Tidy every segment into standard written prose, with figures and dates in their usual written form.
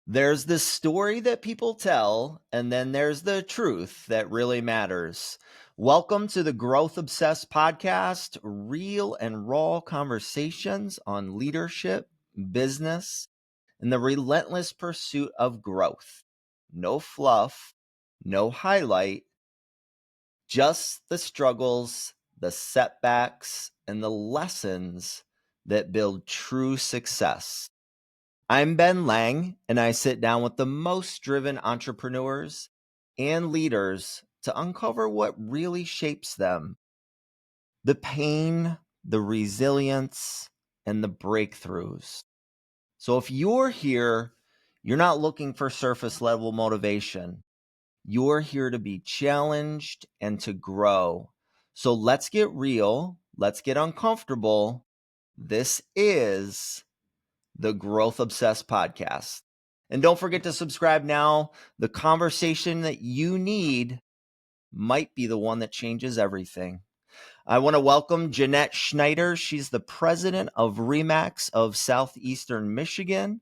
There's this story that people tell, and then there's the truth that really matters. Welcome to the Growth Obsessed podcast, real and raw conversations on leadership, business, and the relentless pursuit of growth. No fluff, no highlight, just the struggles, the setbacks, and the lessons that build true success. I'm Ben Lang, and I sit down with the most driven entrepreneurs and leaders to uncover what really shapes them: the pain, the resilience, and the breakthroughs. So if you're here, you're not looking for surface level motivation. You're here to be challenged and to grow. So let's get real. Let's get uncomfortable. This is the Growth Obsessed podcast. And don't forget to subscribe now. The conversation that you need might be the one that changes everything. I want to welcome Jeanette Schneider. She's the president of REMAX of Southeastern Michigan.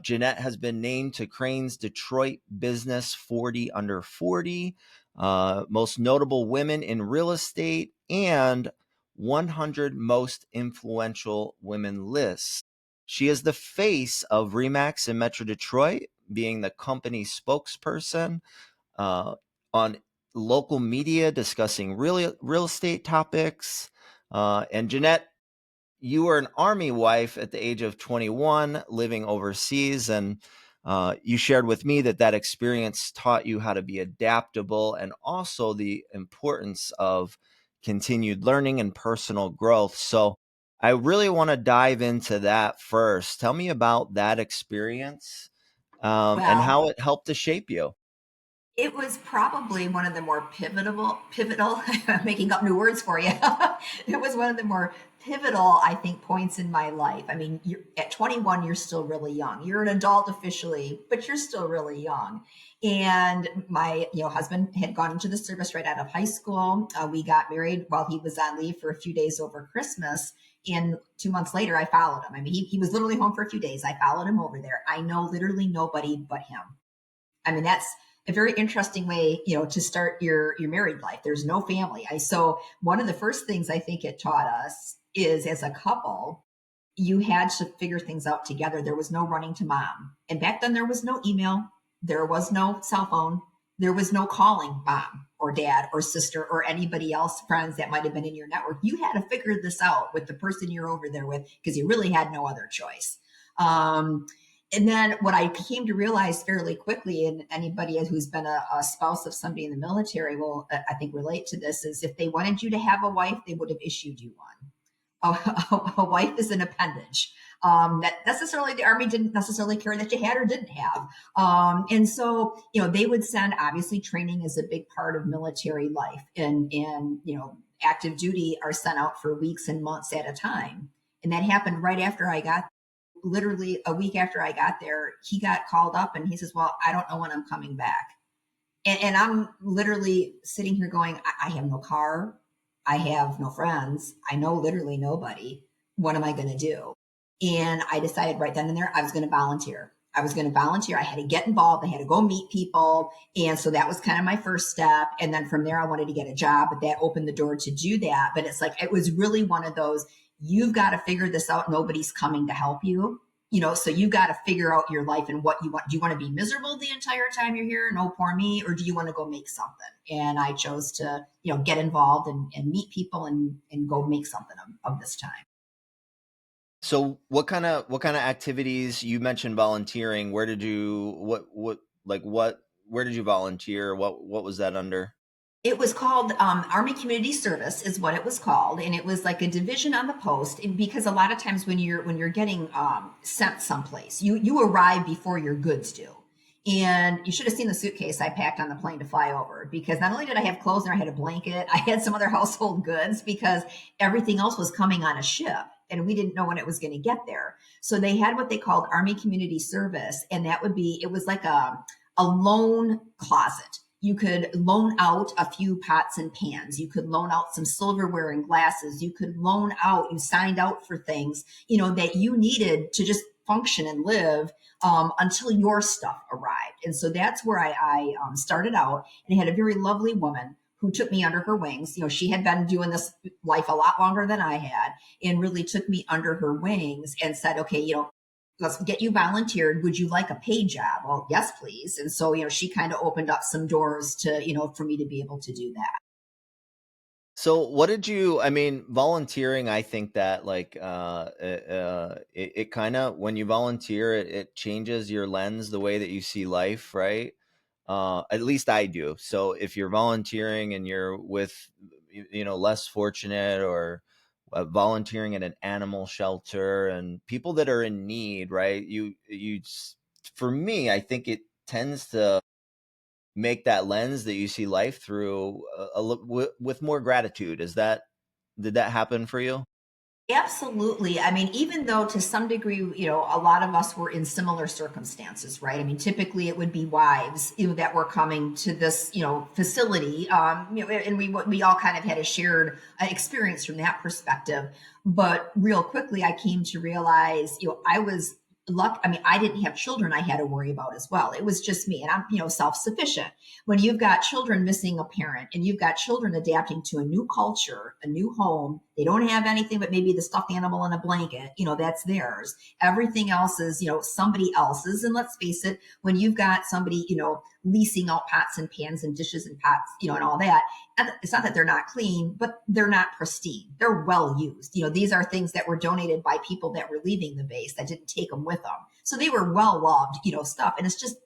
Jeanette has been named to Crain's Detroit Business 40 Under 40, most notable women in real estate, and 100 most influential women lists. She is the face of REMAX in Metro Detroit, being the company spokesperson on local media discussing real estate topics. And Jeanette, you were an Army wife at the age of 21, living overseas, and you shared with me that experience taught you how to be adaptable and also the importance of continued learning and personal growth. So I really want to dive into that first. Tell me about that experience and Well, how it helped to shape you. it was probably one of the more pivotal, I'm making up new words for you. It was one of the more pivotal, I think, points in my life. I mean, at 21, you're still really young. You're an adult officially, but you're still really young. And my, husband had gone into the service right out of high school. We got married while he was on leave for a few days over Christmas. And 2 months later, I followed him. I mean, he was literally home for a few days. I followed him over there. I know literally nobody but him. I mean, that's a very interesting way, to start your married life. There's no family. So one of the first things I think it taught us is, as a couple, you had to figure things out together. There was no running to mom. And back then there was no email. There was no cell phone. There was no calling mom or dad or sister or anybody else, friends that might have been in your network. You had to figure this out with the person you're over there with, because you really had no other choice. And then what I came to realize fairly quickly, and anybody who's been a spouse of somebody in the military will, I think, relate to this, is if they wanted you to have a wife, they would have issued you one. A wife is an appendage that necessarily the Army didn't necessarily care that you had or didn't have. And so, they would send, obviously, training is a big part of military life. And active duty are sent out for weeks and months at a time. And that happened right after I got, literally a week after I got there. He got called up and he says, well, I don't know when I'm coming back. And I'm literally sitting here going, I have no car. I have no friends. I know literally nobody. What am I going to do? And I decided right then and there, I was going to volunteer. I was going to volunteer. I had to get involved. I had to go meet people. And so that was kind of my first step. And then from there, I wanted to get a job, but that opened the door to do that. But it's like, it was really one of those, you've got to figure this out. Nobody's coming to help you. So you got to figure out your life and what you want. Do you want to be miserable the entire time you're here? No, poor me. Or do you want to go make something? And I chose to, get involved and meet people and go make something of this time. So what kind of activities, you mentioned volunteering? Where did you where did you volunteer? What was that under? It was called Army Community Service, is what it was called, and it was like a division on the post. And because a lot of times when you're getting sent someplace, you arrive before your goods do. And you should have seen the suitcase I packed on the plane to fly over, because not only did I have clothes and I had a blanket, I had some other household goods, because everything else was coming on a ship and we didn't know when it was going to get there. So they had what they called Army Community Service, and it was like a loan closet. You could loan out a few pots and pans. You could loan out some silverware and glasses. You could loan out, you signed out for things, that you needed to just function and live until your stuff arrived. And so that's where I started out, and I had a very lovely woman who took me under her wings. She had been doing this life a lot longer than I had, and really took me under her wings and said, okay, let's get you volunteered. Would you like a paid job? Well, yes, please. And so, she kind of opened up some doors to, for me to be able to do that. So what did you, I mean, volunteering, I think that like it kind of, when you volunteer, it changes your lens, the way that you see life, right? At least I do. So if you're volunteering and you're with, less fortunate, or volunteering at an animal shelter and people that are in need, right? For me, I think it tends to make that lens that you see life through with more gratitude. Did that happen for you? Absolutely. I mean, even though to some degree, a lot of us were in similar circumstances, right? I mean, typically it would be wives, that were coming to this, facility, and we all kind of had a shared experience from that perspective. But real quickly, I came to realize, I was luck. I mean, I didn't have children I had to worry about as well. It was just me, and I'm, self-sufficient. When you've got children missing a parent, and you've got children adapting to a new culture, a new home, they don't have anything but maybe the stuffed animal and a blanket, that's theirs. Everything else is, somebody else's. And let's face it, when you've got somebody, leasing out pots and pans and dishes and pots, and all that, it's not that they're not clean, but they're not pristine. They're well used. These are things that were donated by people that were leaving the base that didn't take them with them. So they were well loved, stuff. And it's just,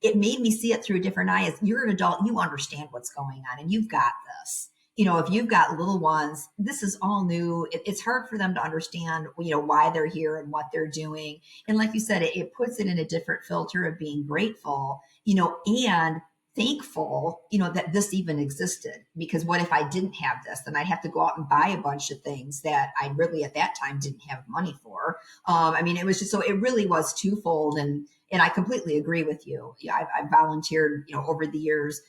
it made me see it through a different eye. As you're an adult, you understand what's going on, and you've got this. If you've got little ones, this is all new. It's hard for them to understand, why they're here and what they're doing. And like you said, it puts it in a different filter of being grateful, and thankful, that this even existed. Because what if I didn't have this? Then I'd have to go out and buy a bunch of things that I really at that time didn't have money for. I mean, it was just, so it really was twofold. And I completely agree with you. Yeah, I've volunteered, over the years,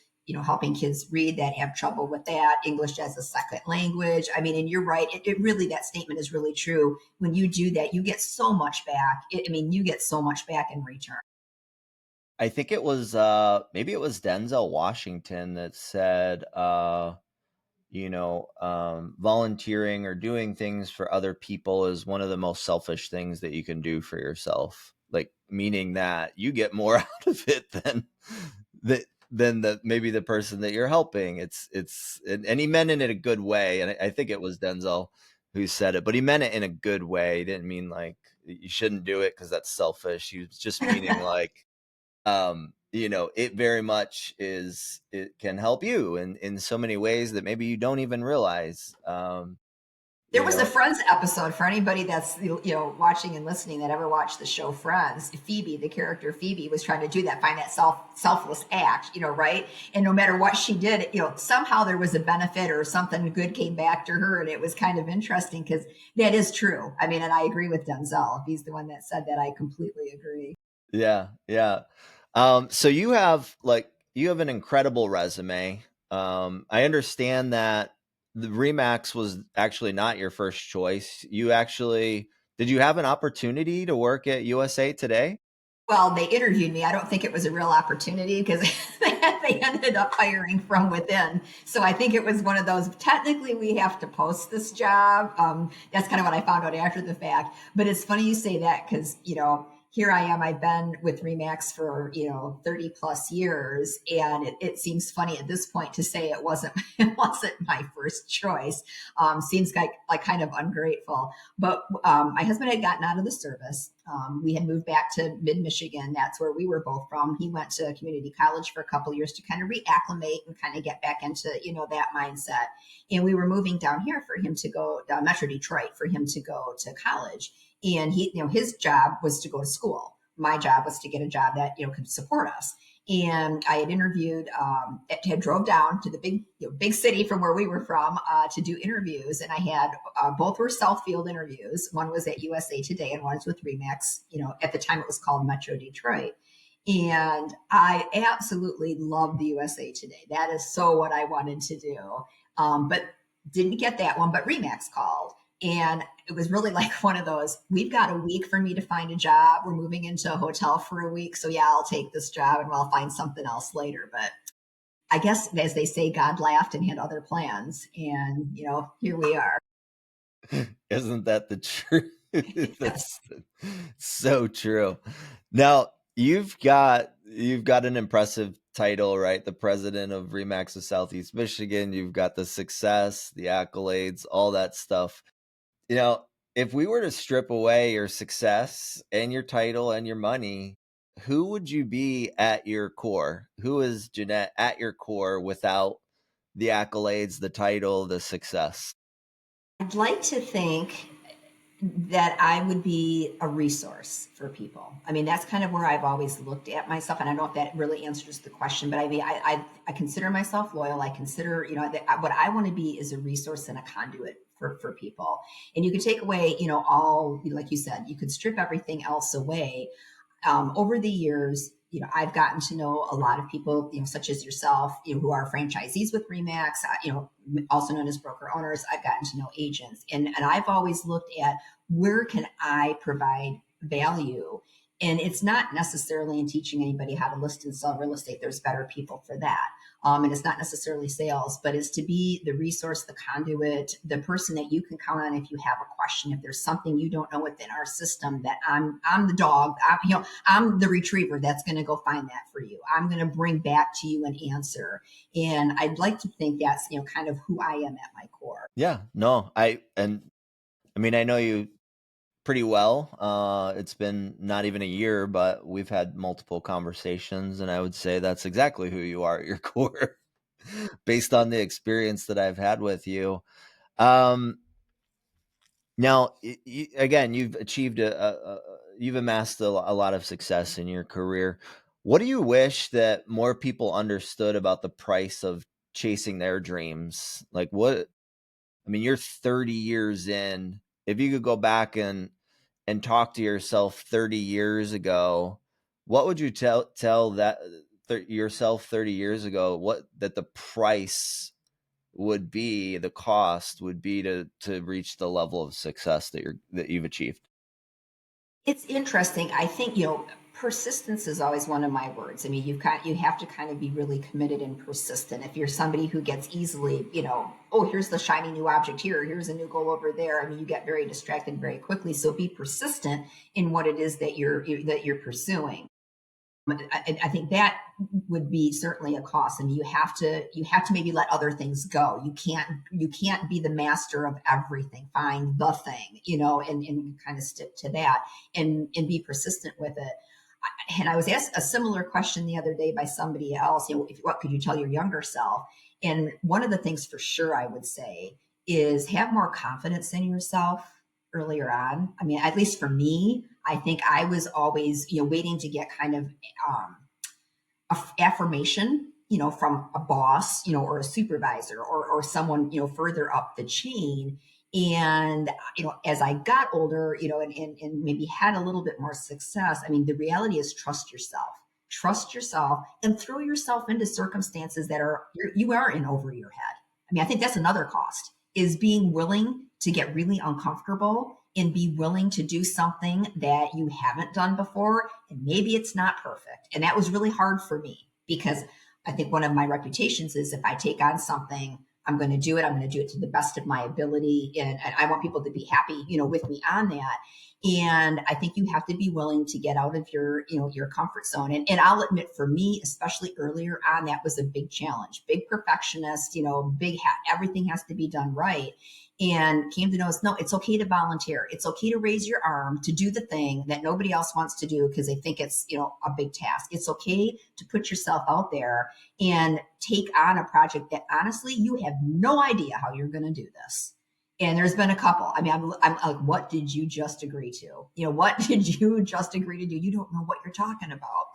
helping kids read that have trouble with that, English as a second language. I mean, and you're right. It really, that statement is really true. When you do that, you get so much back. You get so much back in return. I think it was maybe it was Denzel Washington that said volunteering or doing things for other people is one of the most selfish things that you can do for yourself. Like, meaning that you get more out of it than maybe the person that you're helping. And he meant it in a good way. And I think it was Denzel who said it, but he meant it in a good way. He didn't mean like you shouldn't do it because that's selfish. He was just meaning like, it very much it can help you in so many ways that maybe you don't even realize. There you was a know, Friends episode for anybody that's watching and listening that ever watched the show Friends. Phoebe, the character Phoebe, was trying to do that, find that selfless act, right? And no matter what she did, somehow there was a benefit or something good came back to her, and it was kind of interesting because that is true. I mean, and I agree with Denzel. If he's the one that said that, I completely agree. yeah, yeah. So you have an incredible resume. I understand that the Remax was actually not your first choice. Did you have an opportunity to work at USA Today? Well, they interviewed me. I don't think it was a real opportunity because they ended up hiring from within. So I think it was one of those, technically we have to post this job. That's kind of what I found out after the fact. But it's funny you say that because, here I am. I've been with Remax for, 30 plus years. And it seems funny at this point to say it wasn't, it wasn't my first choice. Seems like kind of ungrateful. But my husband had gotten out of the service. We had moved back to mid Michigan. That's where we were both from. He went to community college for a couple of years to kind of reacclimate and kind of get back into, that mindset. And we were moving down here for him to go down Metro Detroit for him to go to college. And he, his job was to go to school. My job was to get a job that, could support us. And I had interviewed, had drove down to the big city from where we were from to do interviews. And I had, both were South Field interviews. One was at USA Today and one was with Remax. At the time it was called Metro Detroit. And I absolutely loved the USA Today. That is so what I wanted to do. But didn't get that one, but Remax called. And it was really like one of those, we've got a week for me to find a job. We're moving into a hotel for a week. So yeah, I'll take this job and I'll find something else later. But I guess, as they say, God laughed and had other plans. And, here we are. Isn't that the truth? Yes. That's so true. Now, you've got an impressive title, right? The president of Remax of Southeast Michigan. You've got the success, the accolades, all that stuff. You know, if we were to strip away your success and your title and your money, who would you be at your core? Who is Jeanette at your core without the accolades, the title, the success? I'd like to think that I would be a resource for people. I mean, that's kind of where I've always looked at myself. And I don't know if that really answers the question, but I mean, I consider myself loyal. I consider, that what I want to be is a resource and a conduit for people. And you can take away, all, like you said, you could strip everything else away. Over the years, I've gotten to know a lot of people, such as yourself, who are franchisees with Remax, also known as broker owners. I've gotten to know agents, and I've always looked at where can I provide value. And it's not necessarily in teaching anybody how to list and sell real estate. There's better people for that. And it's not necessarily sales, but it's to be the resource, the conduit, the person that you can count on if you have a question. If there's something you don't know within our system, that I'm the dog, I'm the retriever that's going to go find that for you. I'm going to bring back to you an answer. And I'd like to think that's, kind of who I am at my core. Yeah, no, I mean, I know you pretty well. It's been not even a year, but we've had multiple conversations, and I would say that's exactly who you are at your core, based on the experience that I've had with you. Um, Now, again, you've achieved you've amassed a lot of success in your career. What do you wish that more people understood about the price of chasing their dreams? Like, what? I mean, you're 30 years in. If you could go back and talk to yourself 30 years ago, what would you tell that yourself 30 years ago? What that the price would be, the cost would be to reach the level of success that you've achieved? It's interesting. I think, persistence is always one of my words. I mean, you have to kind of be really committed and persistent. If you're somebody who gets easily, oh, here's the shiny new object here, here's a new goal over there. I mean, you get very distracted very quickly. So be persistent in what it is that you're pursuing. I think that would be certainly a cost. I mean, you have to maybe let other things go. You can't be the master of everything. Find the thing, and kind of stick to that, and be persistent with it. And I was asked a similar question the other day by somebody else. What could you tell your younger self? And one of the things for sure I would say is have more confidence in yourself earlier on. I mean, at least for me, I think I was always, waiting to get kind of affirmation, from a boss, or a supervisor, or someone, further up the chain. And, as I got older, and maybe had a little bit more success, I mean, the reality is trust yourself and throw yourself into circumstances that you are in over your head. I mean, I think that's another cost, is being willing to get really uncomfortable and be willing to do something that you haven't done before. And maybe it's not perfect. And that was really hard for me, because I think one of my reputations is, if I take on something, I'm going to do it. I'm going to do it to the best of my ability. And I want people to be happy, with me on that. And I think you have to be willing to get out of your comfort zone. And I'll admit, for me, especially earlier on, that was a big challenge. Big perfectionist, everything has to be done right. And came to know is, no, it's okay to volunteer. It's okay to raise your arm to do the thing that nobody else wants to do because they think it's, a big task. It's okay to put yourself out there and take on a project that honestly you have no idea how you're going to do this. And there's been a couple. I mean, I'm like, what did you just agree to? What did you just agree to do? You don't know what you're talking about,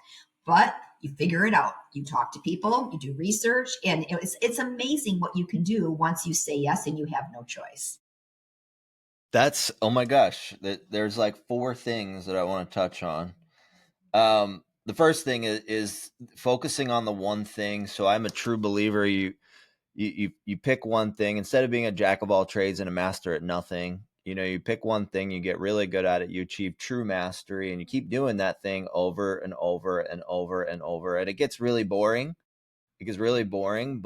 but you figure it out. You talk to people, you do research, and it's amazing what you can do once you say yes and you have no choice. That's, oh my gosh, there's like four things that I want to touch on. The first thing is focusing on the one thing. So I'm a true believer. You pick one thing instead of being a jack of all trades and a master at nothing. You pick one thing, you get really good at it, you achieve true mastery, and you keep doing that thing over and over and over and over. And it gets really boring. It gets really boring,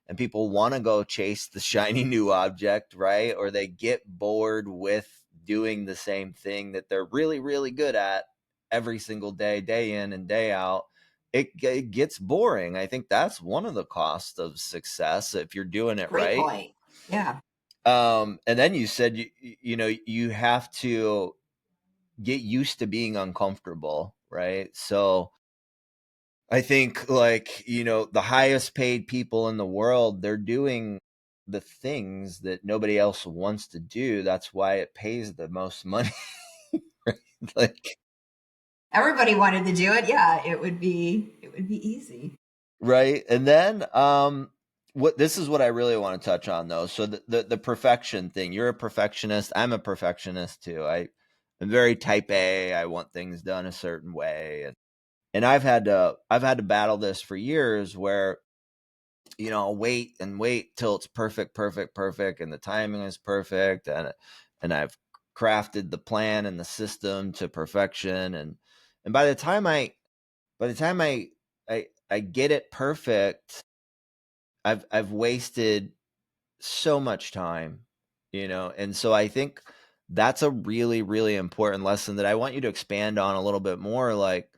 and people want to go chase the shiny new object, right? Or they get bored with doing the same thing that they're really, really good at every single day, day in and day out. It gets boring. I think that's one of the costs of success if you're doing it Great right. point. Yeah. And then you said you have to get used to being uncomfortable, right? So I think the highest paid people in the world, they're doing the things that nobody else wants to do. That's why it pays the most money. Right? Like, Everybody wanted to do it. Yeah, it would be easy. right. And then what this is what I really want to touch on though. So the perfection thing. You're a perfectionist. I'm a perfectionist too. I'm very type A. I want things done a certain way. And I've had to battle this for years where I'll wait and wait till it's perfect, perfect, perfect, and the timing is perfect, and I've crafted the plan and the system to perfection, and by the time I get it perfect, I've wasted so much time, and so I think that's a really, really important lesson that I want you to expand on a little bit more, like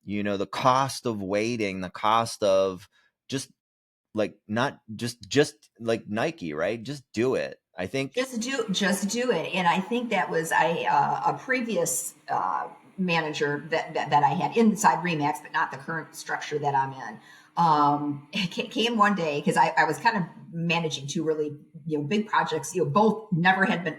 the cost of waiting, the cost of just like not just like Nike, right? Just do it. I think. Just do it. And I think that was a previous manager that I had inside Remax, but not the current structure that I'm in. Came one day because I was kind of managing two really big projects. Both never had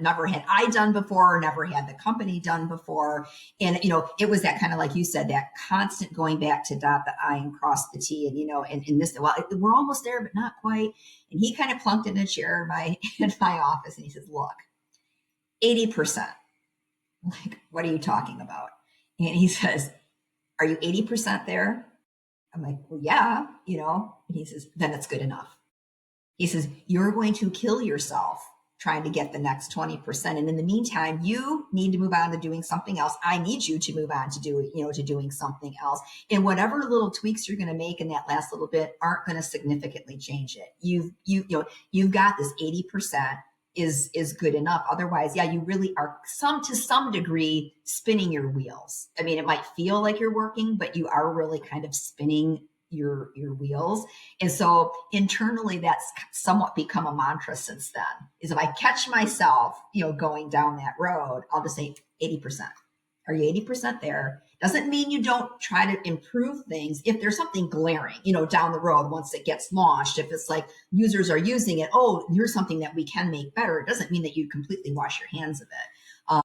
I done before, never had the company done before, and it was that kind of like you said, that constant going back to dot the I and cross the T, and this, well, we're almost there, but not quite. And he kind of plunked in a chair in my in my office, and he says, "Look, 80%." Like, what are you talking about? And he says, "Are you 80% there?" I'm like, "Well, yeah, And he says, "Then it's good enough." He says, "You're going to kill yourself trying to get the next 20%. And in the meantime, you need to move on to doing something else. I need you to move on to doing something else. And whatever little tweaks you're going to make in that last little bit aren't going to significantly change it. You've got this 80% is good enough. Otherwise, yeah, you really are to some degree spinning your wheels. I mean, it might feel like you're working, but you are really kind of spinning your wheels. And so internally, that's somewhat become a mantra since then. Is if I catch myself, going down that road, I'll just say 80%. Are you 80% there? Doesn't mean you don't try to improve things if there's something glaring, down the road once it gets launched. If it's like users are using it, oh, here's something that we can make better. It doesn't mean that you completely wash your hands of it.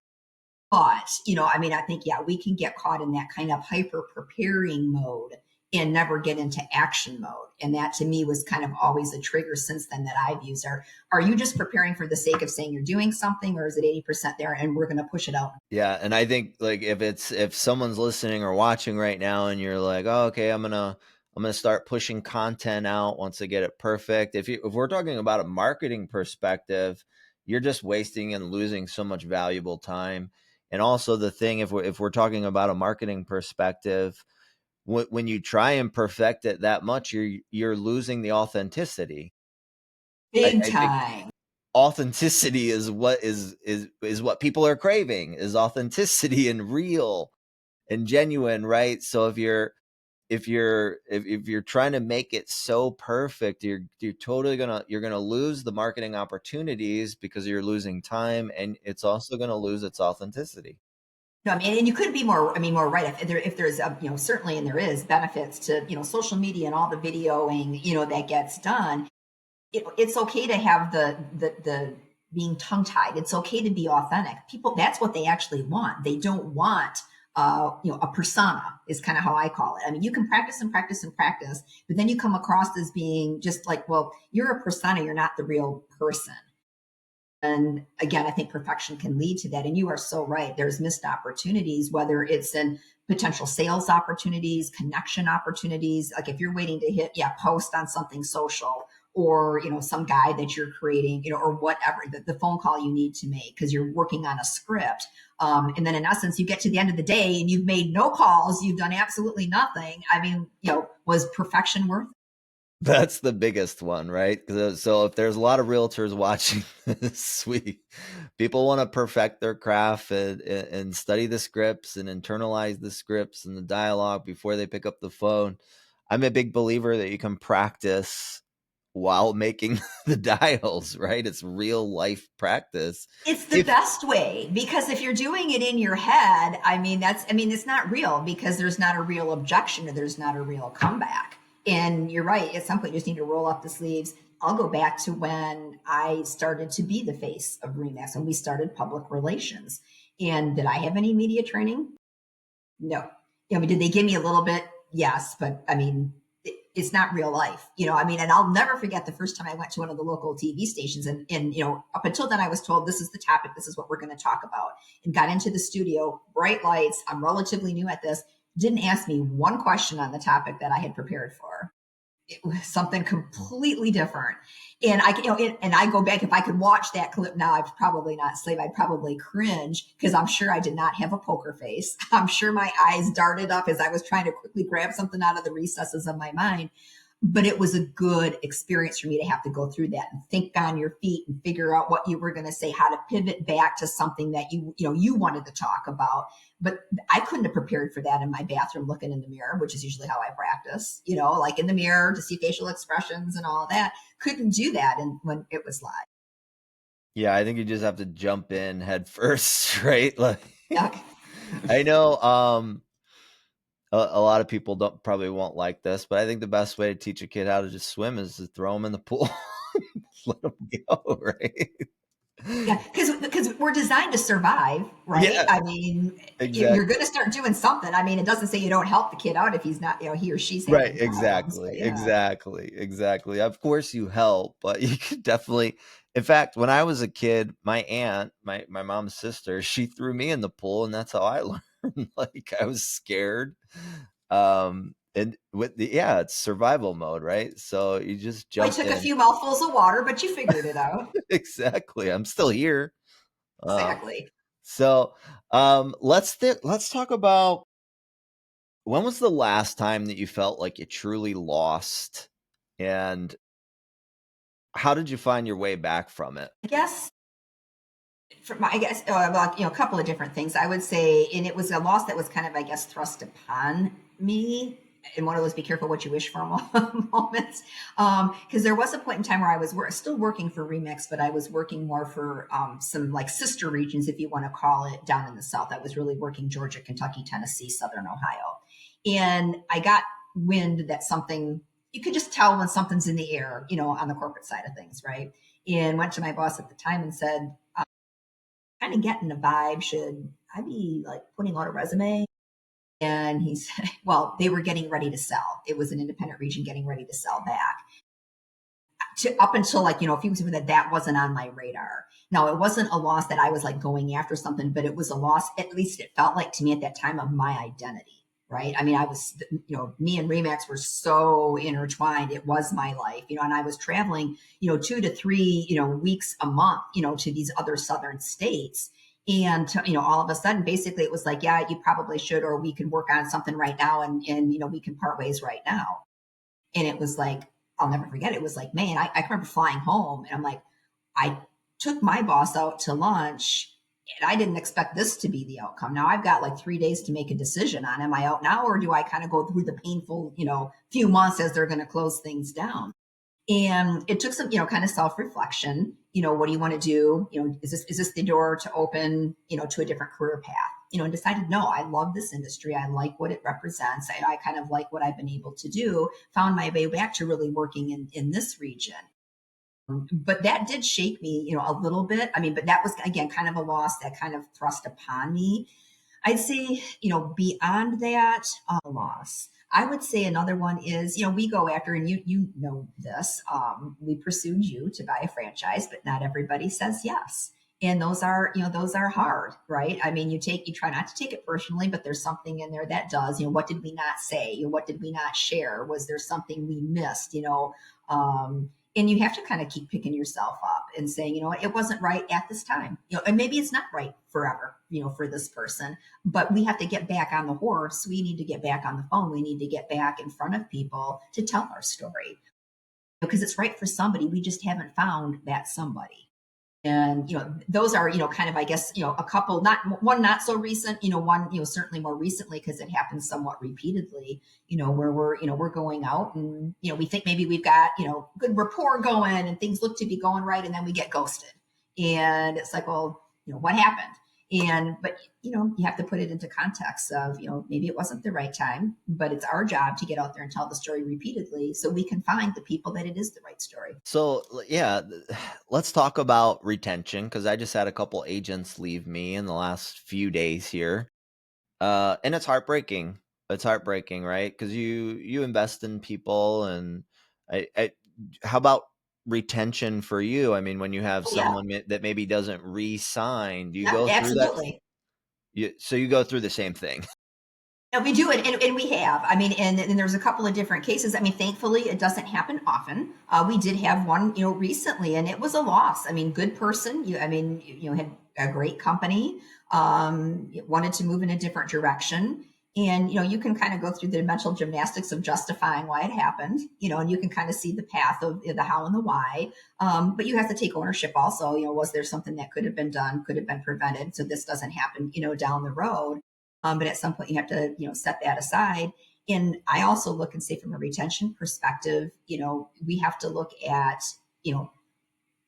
But, I mean, I think, yeah, we can get caught in that kind of hyper preparing mode and never get into action mode. And that to me was kind of always a trigger since then that I've used. Are you just preparing for the sake of saying you're doing something, or is it 80% there and we're going to push it out? Yeah, and I think like if someone's listening or watching right now and you're like, oh, okay, I'm gonna start pushing content out once I get it perfect. If we're talking about a marketing perspective, you're just wasting and losing so much valuable time. And also the thing, if we're talking about a marketing perspective, when you try and perfect it that much, you're losing the authenticity. Big I think time. authenticity is what is what people are craving, is authenticity and real and genuine, right? So if you're trying to make it so perfect, you're totally gonna lose the marketing opportunities because you're losing time, and it's also gonna lose its authenticity. No, I mean, and you could be more, I mean, more right. If there's, certainly, and there is benefits to, social media and all the videoing, that gets done. It's okay to have the being tongue tied. It's okay to be authentic. People, that's what they actually want. They don't want, a persona is kind of how I call it. I mean, you can practice and practice and practice, but then you come across as being just like, well, you're a persona. You're not the real person. And again, I think perfection can lead to that. And you are so right. There's missed opportunities, whether it's in potential sales opportunities, connection opportunities. Like if you're waiting to hit, yeah, post on something social, or, some guy that you're creating, or whatever, the phone call you need to make because you're working on a script. And then in essence, you get to the end of the day and you've made no calls, you've done absolutely nothing. I mean, was perfection worth it? That's the biggest one, right? So if there's a lot of realtors watching this, people want to perfect their craft and study the scripts and internalize the scripts and the dialogue before they pick up the phone. I'm a big believer that you can practice while making the dials, right? It's real life practice. It's the best way, because if you're doing it in your head, it's not real, because there's not a real objection or there's not a real comeback. And you're right. At some point, you just need to roll up the sleeves. I'll go back to when I started to be the face of Remax and we started public relations. And did I have any media training? No. Did they give me a little bit? Yes. But it's not real life, and I'll never forget the first time I went to one of the local TV stations and up until then I was told this is the topic, this is what we're going to talk about, and got into the studio, bright lights. I'm relatively new at this, didn't ask me one question on the topic that I had prepared for. It was something completely different. And I go back, if I could watch that clip now, I'd probably not sleep. I'd probably cringe because I'm sure I did not have a poker face. I'm sure my eyes darted up as I was trying to quickly grab something out of the recesses of my mind. But it was a good experience for me to have to go through that and think on your feet and figure out what you were going to say, how to pivot back to something that you wanted to talk about. But I couldn't have prepared for that in my bathroom looking in the mirror, which is usually how I practice, like in the mirror to see facial expressions and all of that. Couldn't do that when it was live. Yeah, I think you just have to jump in head first, right? Like, Yeah. I know a lot of people probably won't like this, but I think the best way to teach a kid how to just swim is to throw them in the pool. Let them go, right? Yeah, because we're designed to survive, right? Yeah, You're exactly. going to start doing something. It doesn't say you don't help the kid out if he's not, he or she's Right, having problems. But exactly, yeah, exactly. Of course you help, but you could definitely. In fact, when I was a kid, my aunt, my mom's sister, she threw me in the pool, and that's how I learned. Like, I was scared, and it's survival mode, right? So you just well, I jump took a in. few mouthfuls of water, but you figured it out. Exactly. I'm still here. Uh, Exactly. so let's talk about, when was the last time that you felt like you truly lost, and how did you find your way back from it? I guess a couple of different things I would say, and it was a loss that was kind of, I guess, thrust upon me, and one of those "be careful what you wish for" moments. Because there was a point in time where I was still working for Remix, but I was working more for some like sister regions, if you want to call it, down in the South. I was really working Georgia, Kentucky, Tennessee, Southern Ohio, and I got wind that something, you could just tell when something's in the air, on the corporate side of things, right? And went to my boss at the time and said, kind of getting a vibe. Should I be like putting out a resume? And he said, well, they were getting ready to sell. It was an independent region getting ready to sell back. Up until like, a few weeks before that wasn't on my radar. Now, it wasn't a loss that I was like going after something, but it was a loss, at least it felt like to me at that time, of my identity. Right. I was, me and Remax were so intertwined. It was my life, and I was traveling, 2 to 3, weeks a month, to these other Southern states. And, all of a sudden, basically it was like, yeah, you probably should, or we can work on something right now. And we can part ways right now. And it was like, I'll never forget. It was like, man, I remember flying home and I'm like, I took my boss out to lunch and I didn't expect this to be the outcome. Now I've got like 3 days to make a decision on, am I out now, or do I kind of go through the painful, few months as they're going to close things down? And it took some, kind of self-reflection. What do you want to do? Is this the door to open, to a different career path? And decided, no, I love this industry. I like what it represents. I kind of like what I've been able to do. Found my way back to really working in this region. But that did shake me, a little bit. But that was, again, kind of a loss that kind of thrust upon me. I'd say, beyond that, loss. I would say another one is, we go after, and you know this, we pursued you to buy a franchise, but not everybody says yes. And those are hard, right? You try not to take it personally, but there's something in there that does. What did we not say? What did we not share? Was there something we missed? And you have to kind of keep picking yourself up and saying, you know what, it wasn't right at this time, and maybe it's not right forever, for this person, but we have to get back on the horse. We need to get back on the phone. We need to get back in front of people to tell our story because it's right for somebody. We just haven't found that somebody. And those are kind of, I guess, a couple, not one not so recent, one certainly more recently, because it happens somewhat repeatedly, where we're going out and we think maybe we've got good rapport going and things look to be going right, and then we get ghosted. And it's like, well, what happened? And but you have to put it into context of maybe it wasn't the right time, but it's our job to get out there and tell the story repeatedly so we can find the people that it is the right story. So, yeah, let's talk about retention because I just had a couple agents leave me in the last few days here. And it's heartbreaking. It's heartbreaking, right? Because you invest in people, and I how about retention for you? I mean, when you have Oh yeah. someone that maybe doesn't re-sign, do you Yeah, go through that? absolutely. So you go through the same thing. No, we do it, and we have. I mean, and there's a couple of different cases. I mean, thankfully, it doesn't happen often. We did have one, recently, and it was a loss. I mean, good person. I mean, had a great company. Wanted to move in a different direction, and you can kind of go through the mental gymnastics of justifying why it happened. And you can kind of see the path of the how and the why. But you have to take ownership also. Was there something that could have been done, could have been prevented, so this doesn't happen, down the road. But at some point you have to, set that aside. And I also look and say from a retention perspective, we have to look at,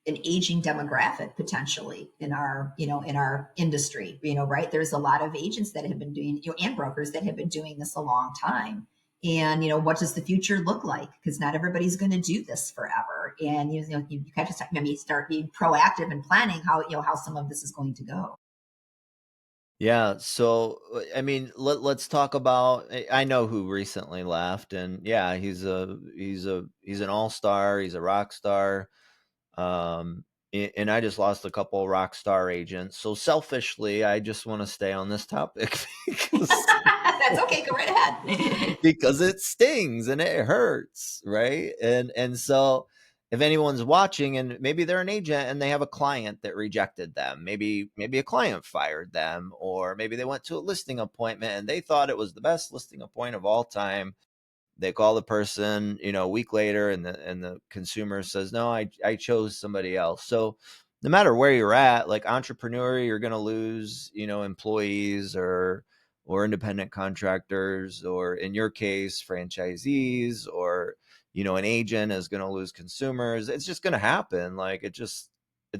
an aging demographic potentially in our, in our industry, right? There's a lot of agents that have been doing, and brokers that have been doing this a long time. And, what does the future look like? Because not everybody's going to do this forever. And, you kind of maybe start being proactive and planning how, how some of this is going to go. Yeah, so I mean, let's talk about. I know who recently left, and yeah, he's an all-star. He's a rock star. And I just lost a couple of rock star agents. So selfishly, I just want to stay on this topic because That's okay. Go right ahead. because it stings and it hurts, right? And so if anyone's watching and maybe they're an agent and they have a client that rejected them, maybe a client fired them, or maybe they went to a listing appointment and they thought it was the best listing appointment of all time. They call the person, a week later, and the consumer says, "No, I chose somebody else." So no matter where you're at, like entrepreneur, you're going to lose, employees or independent contractors, or in your case, franchisees, or an agent is going to lose consumers. It's just going to happen. Like it's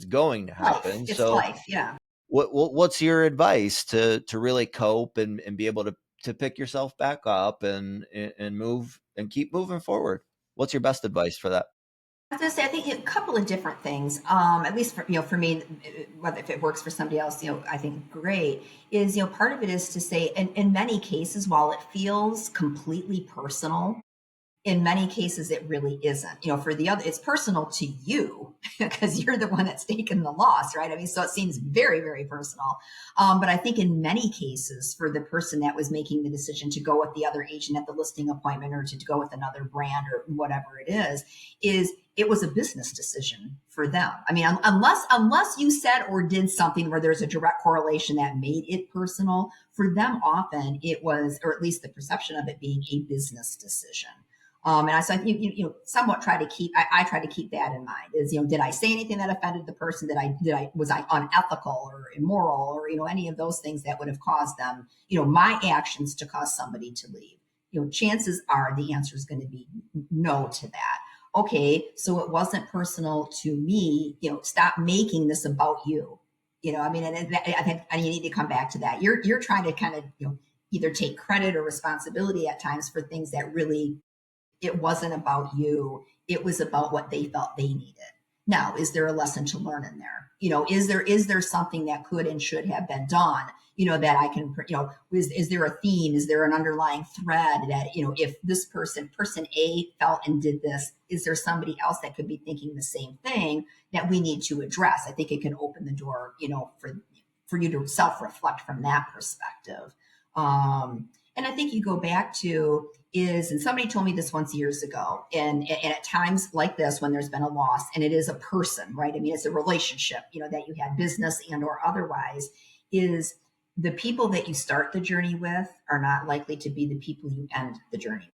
going to Life. happen. It's So life. Yeah. what's your advice to really cope and be able to pick yourself back up and move and keep moving forward? What's your best advice for that? I was going to say, I think a couple of different things. At least for me, whether if it works for somebody else, I think great is part of it is to say, in many cases, while it feels completely personal, in many cases it really isn't. For the other, it's personal to you because you're the one that's taken the loss, right? I mean, so it seems very, very personal. But I think in many cases, for the person that was making the decision to go with the other agent at the listing appointment or to go with another brand or whatever it is it was a business decision for them. I mean, unless you said or did something where there's a direct correlation that made it personal, for them often it was, or at least the perception of it being a business decision. And I, so I think somewhat try to keep. I try to keep that in mind. Is did I say anything that offended the person? Was I unethical or immoral or any of those things that would have caused them my actions to cause somebody to leave? Chances are the answer is going to be no to that. Okay, so it wasn't personal to me. Stop making this about you. I mean, and I think you need to come back to that. You're trying to kind of either take credit or responsibility at times for things that really it wasn't about you. It was about what they felt they needed. Now, is there a lesson to learn in there? Is there something that could and should have been done? That I can, is there a theme? Is there an underlying thread that, if this person A felt and did this, is there somebody else that could be thinking the same thing that we need to address? I think it can open the door, for you to self-reflect from that perspective. And I think you go back to, is, and somebody told me this once years ago, and at times like this, when there's been a loss, and it is a person, right? I mean, it's a relationship, that you have, business and or otherwise, is the people that you start the journey with are not likely to be the people you end the journey.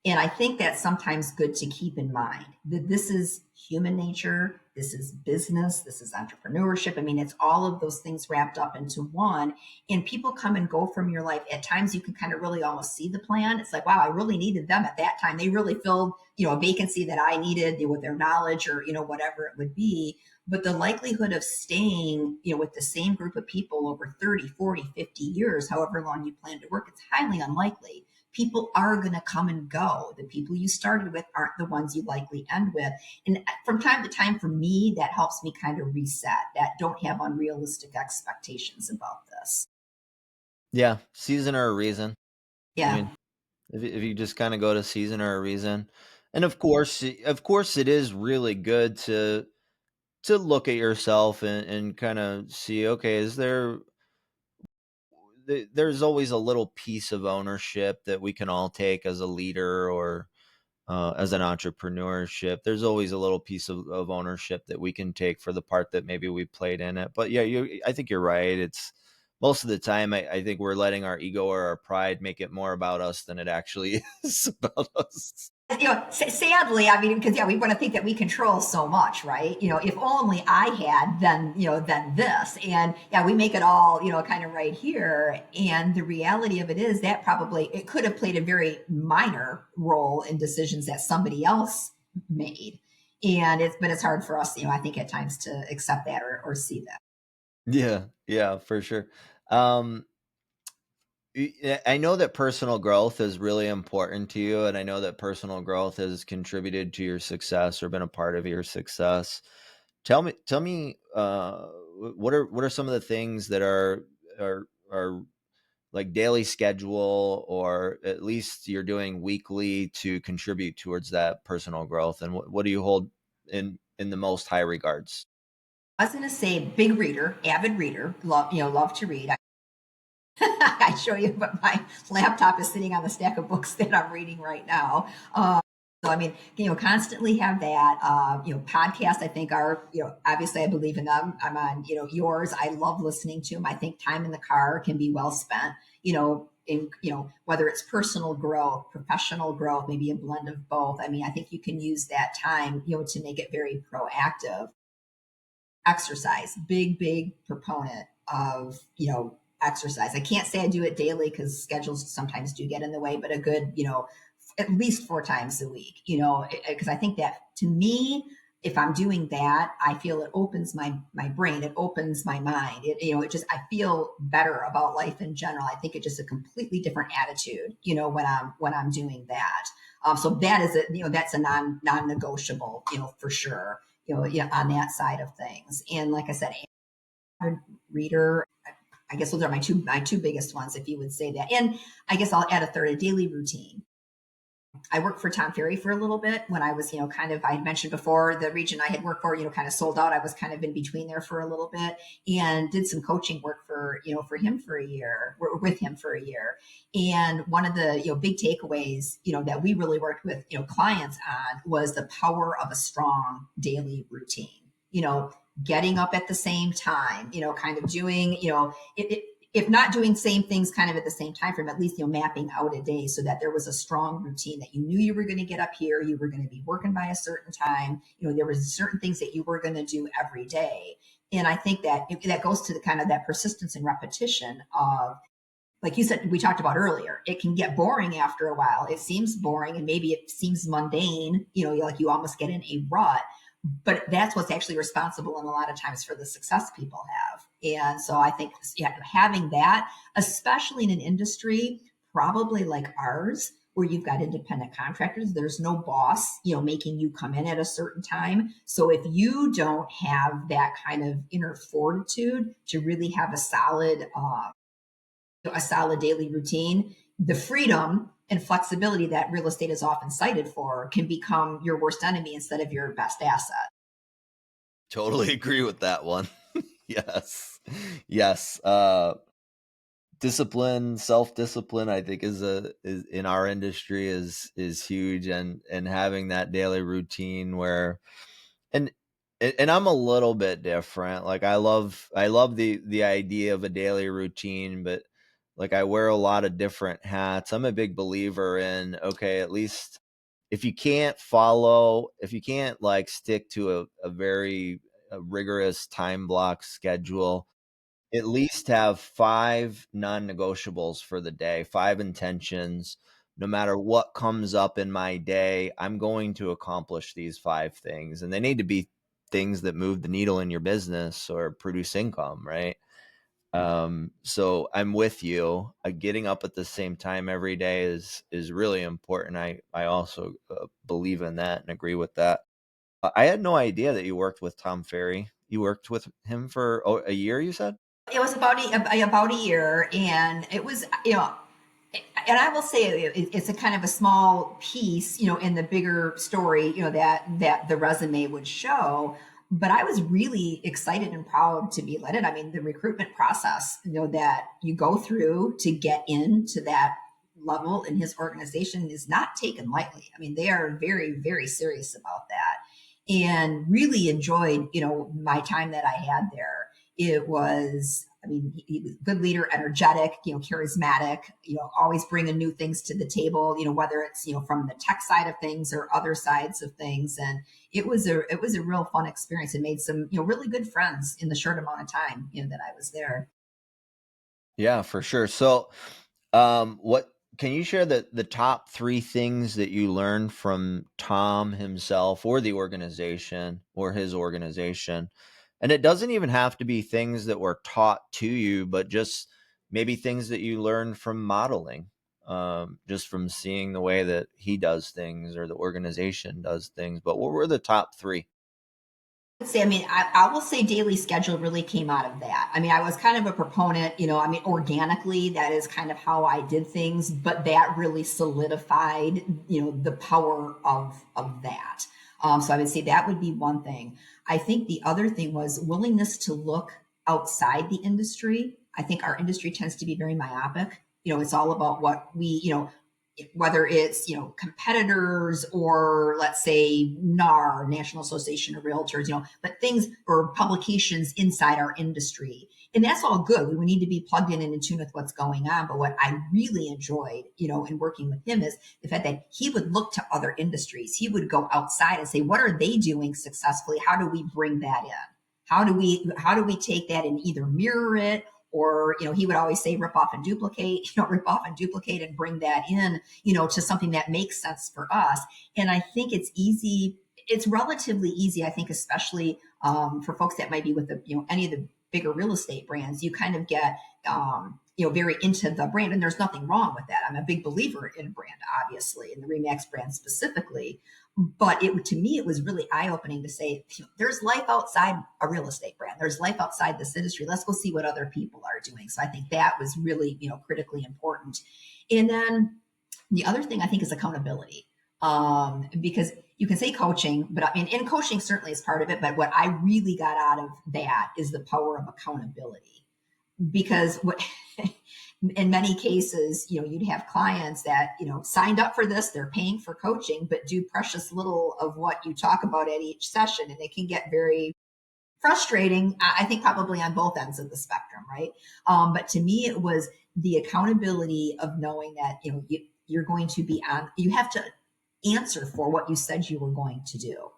And I think that's sometimes good to keep in mind that this is human nature, this is business, this is entrepreneurship. I mean, it's all of those things wrapped up into one. And people come and go from your life. At times, you can kind of really almost see the plan. It's like, wow, I really needed them at that time. They really filled, a vacancy that I needed with their knowledge or, whatever it would be. But the likelihood of staying, with the same group of people over 30, 40, 50 years, however long you plan to work, it's highly unlikely. People are going to come and go. The people you started with aren't the ones you likely end with. And from time to time, for me, that helps me kind of reset, that don't have unrealistic expectations about this. Yeah, season or a reason. I Yeah. mean, if you just kind of go to season or a reason, and of course, it is really good to look at yourself and kind of see, okay, there's always a little piece of ownership that we can all take as a leader or as an entrepreneurship. There's always a little piece of ownership that we can take for the part that maybe we played in it. But yeah, I think you're right. It's most of the time, I think we're letting our ego or our pride make it more about us than it actually is about us. Sadly, I mean, because yeah, we want to think that we control so much, right? If only I had, then this, and yeah, we make it all, kind of right here. And the reality of it is that probably it could have played a very minor role in decisions that somebody else made, but it's hard for us, I think at times to accept that or see that. Yeah, yeah, for sure. Um, I know that personal growth is really important to you, and I know that personal growth has contributed to your success or been a part of your success. Tell me, what are some of the things that are like daily schedule, or at least you're doing weekly to contribute towards that personal growth, and what do you hold in the most high regards? I was going to say big reader, avid reader, love to read. I show you, but my laptop is sitting on the stack of books that I'm reading right now. So I mean, constantly have that. Podcasts. I think are, obviously I believe in them. I'm on, yours. I love listening to them. I think time in the car can be well spent. Whether it's personal growth, professional growth, maybe a blend of both. I mean, I think you can use that time, to make it very proactive. Exercise, big proponent of, exercise. I can't say I do it daily because schedules sometimes do get in the way, but a good, at least 4 times a week, because I think that to me, if I'm doing that, I feel it opens my brain, it opens my mind. It just, I feel better about life in general. I think it's just a completely different attitude, when I'm doing that. So that is that's a non-negotiable, for sure, yeah, on that side of things. And like I said, avid reader. I guess those are my two biggest ones, if you would say that. And I guess I'll add a third, a daily routine. I worked for Tom Ferry for a little bit when I was, kind of, I had mentioned before the region I had worked for, kind of sold out. I was kind of in between there for a little bit and did some coaching work for him for a year, with him for a year. And one of the, big takeaways, that we really worked with, clients on was the power of a strong daily routine, getting up at the same time, kind of doing, if not doing same things kind of at the same time frame, at least, mapping out a day so that there was a strong routine that you knew you were going to get up here, you were going to be working by a certain time, there was certain things that you were going to do every day. And I think that that goes to the kind of that persistence and repetition of, like you said, we talked about earlier, it can get boring after a while. It seems boring and maybe it seems mundane, like you almost get in a rut, but that's what's actually responsible in a lot of times for the success people have. And so I think, yeah, having that, especially in an industry probably like ours, where you've got independent contractors, there's no boss, making you come in at a certain time. So if you don't have that kind of inner fortitude to really have a solid daily routine, the freedom and flexibility that real estate is often cited for can become your worst enemy instead of your best asset. Totally agree with that one. Yes. Yes. discipline, self-discipline, I think is in our industry is huge, and having that daily routine where and and I'm a little bit different. Like I love the idea of a daily routine, but like I wear a lot of different hats. I'm a big believer in, okay, at least if you can't like stick to a very rigorous time block schedule, at least have 5 non-negotiables for the day, 5 intentions. No matter what comes up in my day, I'm going to accomplish these 5 things, and they need to be things that move the needle in your business or produce income, right? So I'm with you. Getting up at the same time every day is really important. I also believe in that and agree with that. I had no idea that you worked with Tom Ferry. You worked with him for a year, you said? It was about a year, and it was, and I will say it's a kind of a small piece, in the bigger story, that the resume would show. But I was really excited and proud to be led it. I mean, the recruitment process, that you go through to get into that level in his organization is not taken lightly. I mean, they are very, very serious about that, and really enjoyed, my time that I had there. It was, I mean, he was a good leader, energetic, charismatic, always bringing new things to the table, whether it's, from the tech side of things or other sides of things. And it was a real fun experience, and made some, really good friends in the short amount of time, that I was there. Yeah, for sure. So, what can you share the top 3 things that you learned from Tom himself or the organization or his organization? And it doesn't even have to be things that were taught to you, but just maybe things that you learned from modeling, just from seeing the way that he does things or the organization does things. But what were the top 3? Would say, I mean, I will say daily schedule really came out of that. I mean, I was kind of a proponent, I mean, organically, that is kind of how I did things, but that really solidified, the power of that. So I would say that would be one thing. I think the other thing was willingness to look outside the industry. I think our industry tends to be very myopic. It's all about what we, whether it's, competitors, or let's say NAR, National Association of Realtors, but things or publications inside our industry. And that's all good. We need to be plugged in and in tune with what's going on. But what I really enjoyed, in working with him, is the fact that he would look to other industries. He would go outside and say, what are they doing successfully? How do we bring that in? How do we take that and either mirror it, or, he would always say, rip off and duplicate, rip off and duplicate and bring that in, to something that makes sense for us. And I think it's easy. It's relatively easy, I think, especially for folks that might be with any of the bigger real estate brands. You kind of get, very into the brand, and there's nothing wrong with that. I'm a big believer in brand, obviously, in the Remax brand specifically. But to me, it was really eye opening to say, there's life outside a real estate brand. There's life outside this industry. Let's go see what other people are doing. So I think that was really, critically important. And then the other thing I think is accountability, because you can say coaching, but I mean, and coaching certainly is part of it. But what I really got out of that is the power of accountability, because what in many cases, you'd have clients that, signed up for this, they're paying for coaching, but do precious little of what you talk about at each session. And it can get very frustrating, I think, probably on both ends of the spectrum, right? But to me, it was the accountability of knowing that, you're going to be on, you have to answer for what you said you were going to do.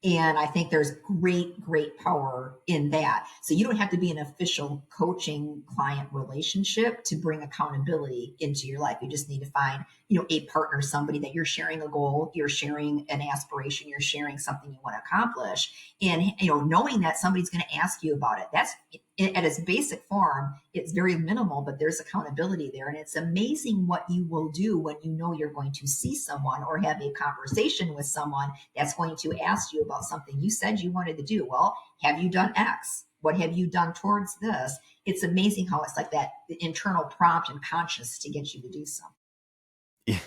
And I think there's great, great power in that. So you don't have to be an official coaching client relationship to bring accountability into your life. You just need to find, a partner, somebody that you're sharing a goal, you're sharing an aspiration, you're sharing something you want to accomplish. And, knowing that somebody's going to ask you about it, that's at its basic form, it's very minimal, but there's accountability there. And it's amazing what you will do when you know you're going to see someone or have a conversation with someone that's going to ask you about something you said you wanted to do. Well, have you done X? What have you done towards this? It's amazing how it's like that internal prompt and conscious to get you to do something.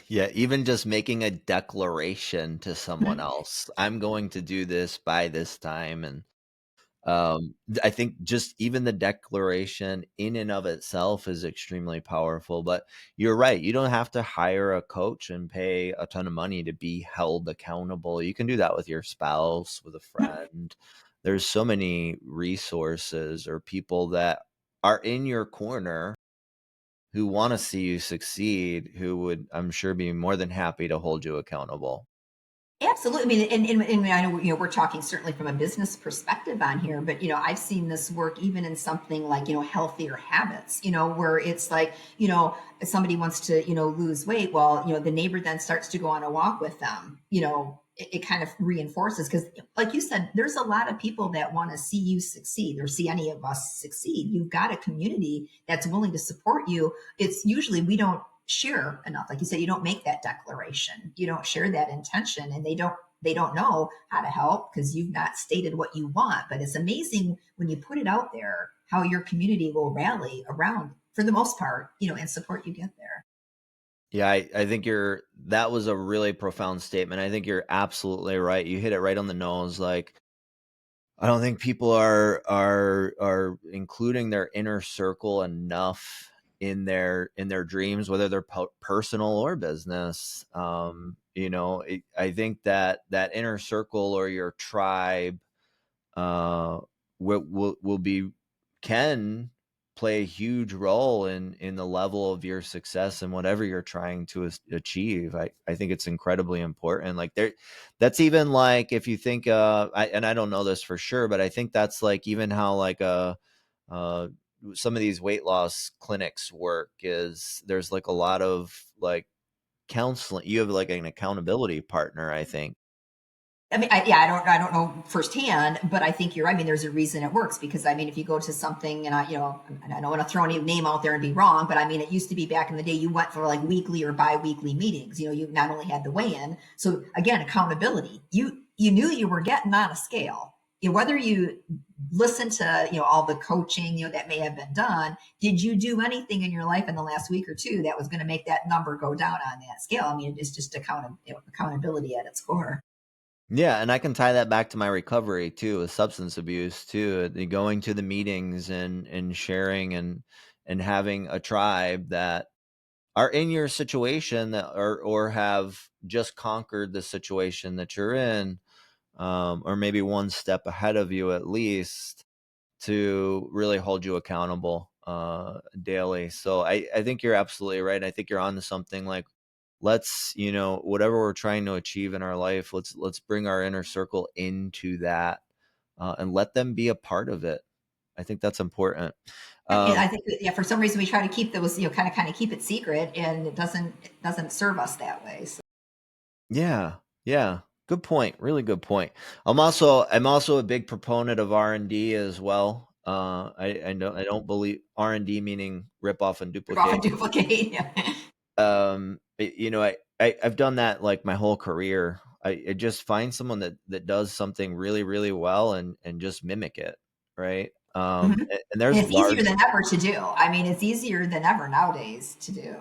Yeah, even just making a declaration to someone Mhm. else, I'm going to do this by this time. And I think just even the declaration in and of itself is extremely powerful. But you're right. You don't have to hire a coach and pay a ton of money to be held accountable. You can do that with your spouse, with a friend. There's so many resources or people that are in your corner who want to see you succeed, who would, I'm sure, be more than happy to hold you accountable. Absolutely. I mean, and I know, we're talking certainly from a business perspective on here, but, I've seen this work even in something like, healthier habits, where it's like, somebody wants to, lose weight. Well, the neighbor then starts to go on a walk with them, it kind of reinforces because, like you said, there's a lot of people that want to see you succeed or see any of us succeed. You've got a community that's willing to support you. It's usually we don't share enough. Like you said, you don't make that declaration, you don't share that intention, and they don't know how to help because you've not stated what you want. But it's amazing when you put it out there how your community will rally around for the most part, and support you get there. Yeah, I think that was a really profound statement. I think you're absolutely right. You hit it right on the nose. Like, I don't think people are including their inner circle enough in their dreams, whether they're personal or business. I think that inner circle or your tribe uh, will be can play a huge role in the level of your success and whatever you're trying to achieve. I think it's incredibly important. Like that's even like if you think and I don't know this for sure, but I think that's like even how like uh some of these weight loss clinics work is there's like a lot of like counseling. You have like an accountability partner, I think. I mean, I don't know firsthand, but I think you're right. I mean, there's a reason it works because I mean, if you go to something and and I don't want to throw any name out there and be wrong, but I mean, it used to be back in the day, you went for like weekly or bi-weekly meetings. You not only had the weigh-in, so again, accountability. You knew you were getting on a scale. Whether you listen to all the coaching that may have been done, did you do anything in your life in the last week or two that was going to make that number go down on that scale? I mean, it's just accountability at its core. Yeah, and I can tie that back to my recovery too, with substance abuse too. Going to the meetings and sharing and having a tribe that are in your situation that or have just conquered the situation that you're in, or maybe one step ahead of you at least to really hold you accountable daily. So I think you're absolutely right. I think you're onto something. Like, let's, whatever we're trying to achieve in our life, let's bring our inner circle into that and let them be a part of it. I think that's important. And um I think that, yeah, for some reason we try to keep those, kind of keep it secret, and it doesn't serve us that way. So, yeah, yeah, good point, really good point. I'm also a big proponent of R&D as well. I don't believe R&D meaning rip off and rip off and duplicate. duplicate. I've done that like my whole career. I just find someone that does something really, really well and just mimic it, right? Mhm. And And there's it's easier large. than ever to do. I mean, it's easier than ever nowadays to do.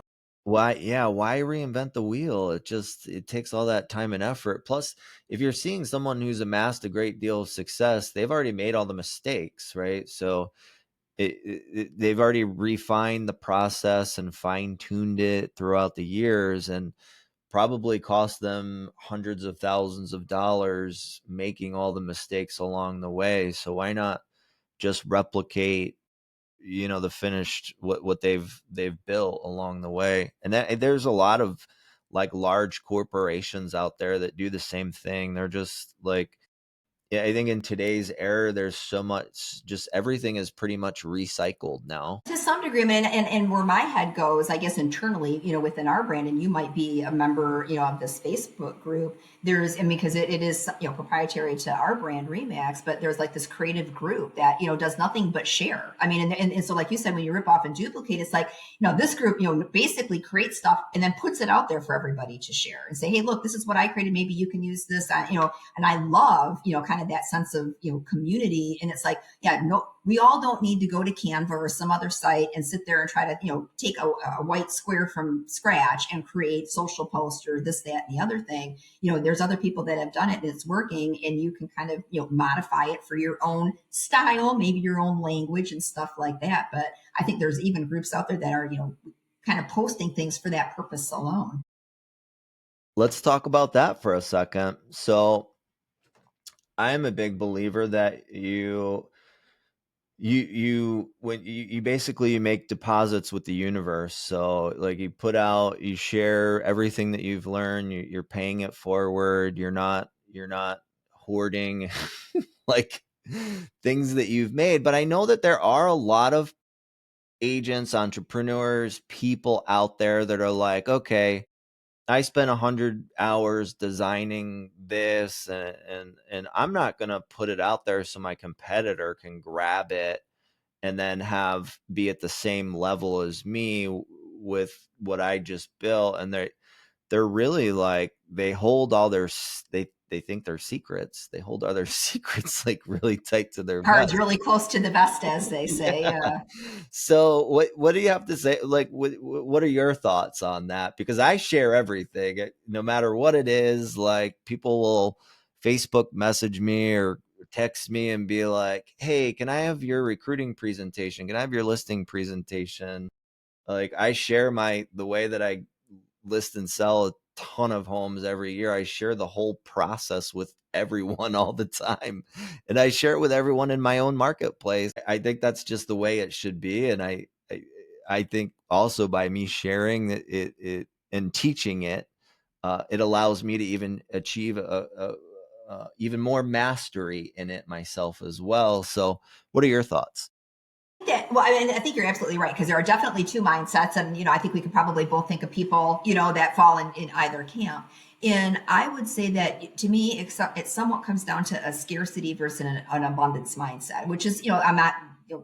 Why reinvent the wheel? It takes all that time and effort. Plus, if you're seeing someone who's amassed a great deal of success, they've already made all the mistakes, right? So they've already refined the process and fine-tuned it throughout the years, and probably cost them hundreds of thousands of dollars making all the mistakes along the way. So why not just replicate, the finished what they've built along the way? And there's a lot of like large corporations out there that do the same thing. They're just like, yeah, I think in today's era, there's so much, just everything is pretty much recycled now. To some degree, I mean, and where my head goes, I guess internally, within our brand, and you might be a member, of this Facebook group. And because it is, proprietary to our brand Remax, but there's like this creative group that, does nothing but share. I mean, and so like you said, when you rip off and duplicate, it's like, this group, basically creates stuff and then puts it out there for everybody to share and say, hey, look, this is what I created. Maybe you can use this, and I love, kind kind of that sense of, community. And it's like, yeah, no, we all don't need to go to Canva or some other site and sit there and try to, take a white square from scratch and create social posts or this, that, and the other thing. There's other people that have done it and it's working, and you can kind of, modify it for your own style, maybe your own language and stuff like that. But I think there's even groups out there that are, kind of posting things for that purpose alone. Let's talk about that for a second. So I'm a big believer that you basically you make deposits with the universe. So like you share everything that you've learned, you're paying it forward. You're not hoarding like things that you've made. But I know that there are a lot of agents, entrepreneurs, people out there that are like, okay, I spent 100 hours designing this, and I'm not going to put it out there so my competitor can grab it and then be at the same level as me with what I just built. And they're really like, they hold all they think they're secrets. They hold all their secrets like really tight to their Cards vest. really close to the vest, as they say. Yeah. So what do you have to say? Like, what are your thoughts on that? Because I share everything, no matter what it is. Like, people will Facebook message me or text me and be like, "Hey, can I have your recruiting presentation? Can I have your listing presentation?" Like, I share the way that I list and sell a ton of homes every year. I share the whole process with everyone all the time. And I share it with everyone in my own marketplace. I think that's just the way it should be. And I think also by me sharing it and teaching it, it allows me to even achieve even more mastery in it myself as well. So what are your thoughts? Well, I mean, I think you're absolutely right, because there are definitely two mindsets, and I think we could probably both think of people, that fall in either camp. And I would say that to me, it somewhat comes down to a scarcity versus an abundance mindset, which is, I'm not,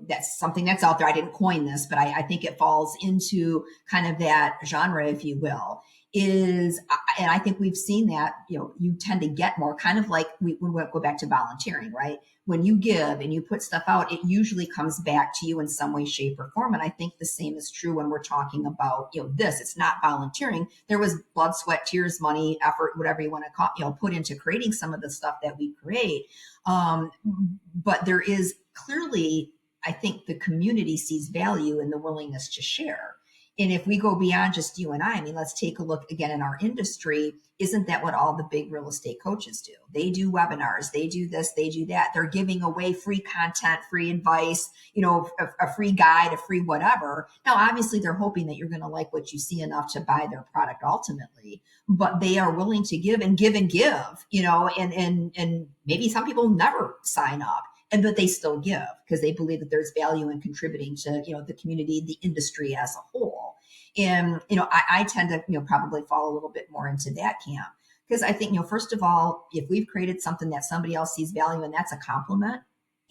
that's something that's out there. I didn't coin this, but I think it falls into kind of that genre, if you will. And I think we've seen that, you tend to get more, kind of like we go back to volunteering, right? When you give and you put stuff out, it usually comes back to you in some way, shape, or form. And I think the same is true when we're talking about, this. It's not volunteering. There was blood, sweat, tears, money, effort, whatever you want to call, put into creating some of the stuff that we create. But there is clearly, I think the community sees value in the willingness to share. And if we go beyond just you and I mean, let's take a look again in our industry. Isn't that what all the big real estate coaches do? They do webinars, they do this, they do that. They're giving away free content, free advice, a free guide, a free whatever. Now, obviously, they're hoping that you're going to like what you see enough to buy their product ultimately, but they are willing to give and give and give, and maybe some people never sign up, but they still give because they believe that there's value in contributing to the community, the industry as a whole. And I tend to probably fall a little bit more into that camp, because I think first of all, if we've created something that somebody else sees value in, that's a compliment,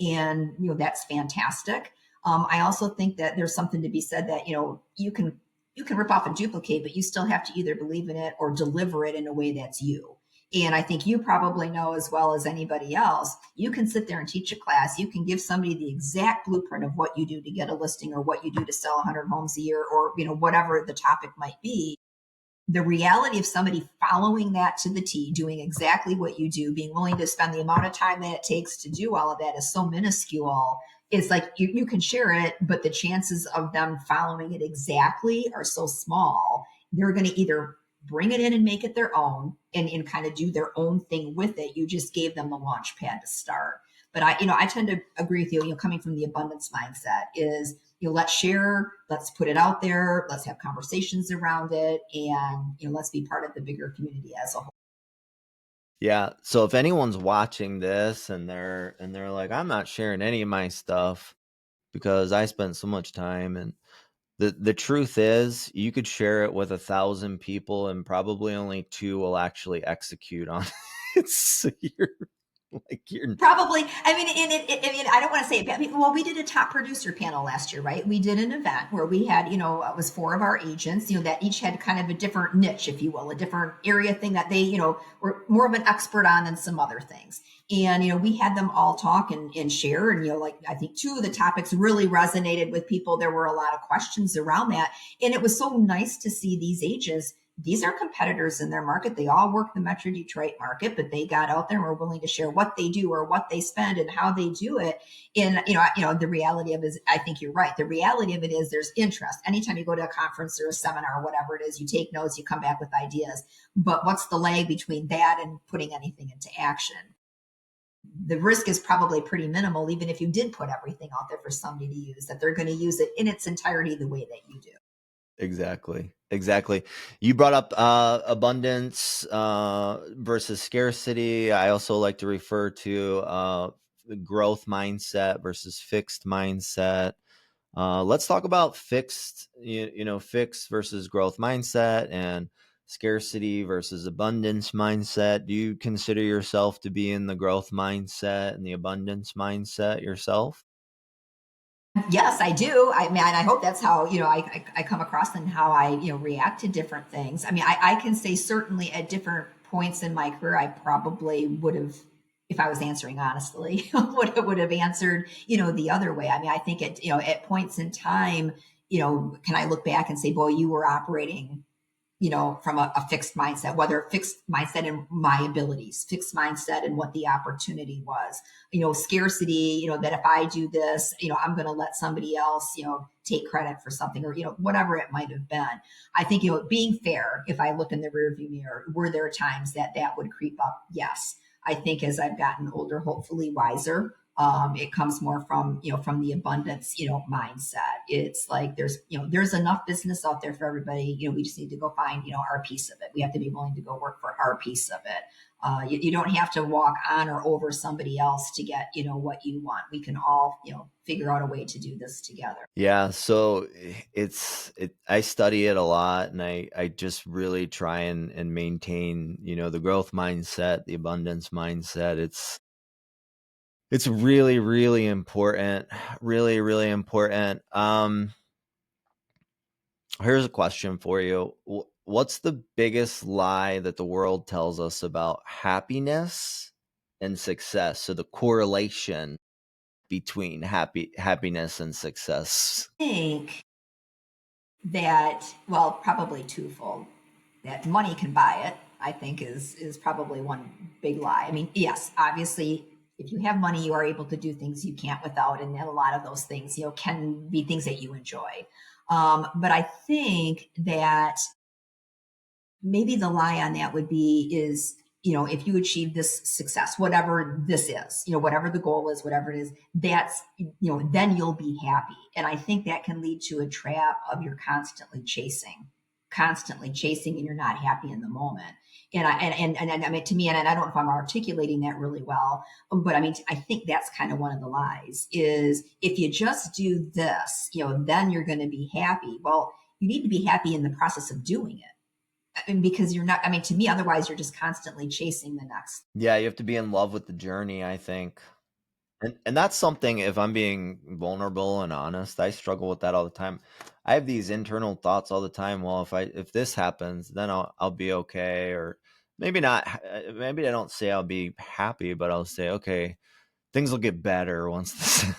and that's fantastic. I also think that there's something to be said that you can rip off and duplicate, but you still have to either believe in it or deliver it in a way that's you. And I think you probably know as well as anybody else, you can sit there and teach a class. You can give somebody the exact blueprint of what you do to get a listing or what you do to sell 100 homes a year, or, whatever the topic might be. The reality of somebody following that to the T, doing exactly what you do, being willing to spend the amount of time that it takes to do all of that is so minuscule. It's like you can share it, but the chances of them following it exactly are so small. They're going to either bring it in and make it their own and kind of do their own thing with it. You just gave them the launch pad to start. But I tend to agree with you, coming from the abundance mindset is, let's share, let's put it out there, let's have conversations around it, and, let's be part of the bigger community as a whole. Yeah. So if anyone's watching this and they're like, I'm not sharing any of my stuff because I spent so much time, and the truth is you could share it with 1,000 people and probably only two will actually execute on it. So Like you're Probably. I mean, I mean, I don't want to say it, but I mean, well, we did a top producer panel last year, right? We did an event where we had, it was four of our agents, that each had kind of a different niche, if you will, a different area thing that they, were more of an expert on than some other things. And, we had them all talk and share. And, like I think two of the topics really resonated with people. There were a lot of questions around that. And it was so nice to see these agents. These are competitors in their market. They all work the Metro Detroit market, but they got out there and were willing to share what they do or what they spend and how they do it. And, the reality of it is, I think you're right. The reality of it is there's interest. Anytime you go to a conference or a seminar or whatever it is, you take notes, you come back with ideas. But what's the lag between that and putting anything into action? The risk is probably pretty minimal, even if you did put everything out there for somebody to use, that they're going to use it in its entirety the way that you do. Exactly. You brought up abundance versus scarcity. I also like to refer to growth mindset versus fixed mindset. Let's talk about fixed versus growth mindset and scarcity versus abundance mindset. Do you consider yourself to be in the growth mindset and the abundance mindset yourself? Yes, I do. I mean, I hope that's how, I come across and how I, react to different things. I mean, I can say certainly at different points in my career, I probably would have, if I was answering honestly, would have answered, the other way. I mean, I think at points in time, can I look back and say, boy, you were operating from a fixed mindset, whether fixed mindset in my abilities, fixed mindset in what the opportunity was, scarcity, that if I do this, I'm going to let somebody else, take credit for something or, whatever it might have been. I think, being fair, if I look in the rearview mirror, were there times that would creep up? Yes. I think as I've gotten older, hopefully wiser, it comes more from the abundance, mindset. It's like there's enough business out there for everybody. We just need to go find, our piece of it. We have to be willing to go work for our piece of it. You don't have to walk on or over somebody else to get, what you want. We can all, figure out a way to do this together. Yeah, so I study it a lot, and I just really try and maintain, the growth mindset, the abundance mindset. It's really, really important. Really, really important. Here's a question for you. What's the biggest lie that the world tells us about happiness and success? So the correlation between happiness and success. I think that, well, probably twofold. That money can buy it, I think is probably one big lie. I mean, yes, obviously, if you have money, you are able to do things you can't without, and a lot of those things, can be things that you enjoy. But I think that maybe the lie on that would be is, if you achieve this success, whatever this is, whatever the goal is, whatever it is, that's, then you'll be happy. And I think that can lead to a trap of you're constantly chasing, and you're not happy in the moment. And I mean, to me, and I don't know if I'm articulating that really well, but I mean, I think that's kind of one of the lies is if you just do this, then you're going to be happy. Well, you need to be happy in the process of doing it. I mean, because you're not, I mean, to me, otherwise you're just constantly chasing the next. Yeah, you have to be in love with the journey, I think. And that's something, if I'm being vulnerable and honest, I struggle with that all the time. I have these internal thoughts all the time. Well, if this happens, then I'll be okay, or maybe not. Maybe I don't say I'll be happy, but I'll say, okay, things will get better once this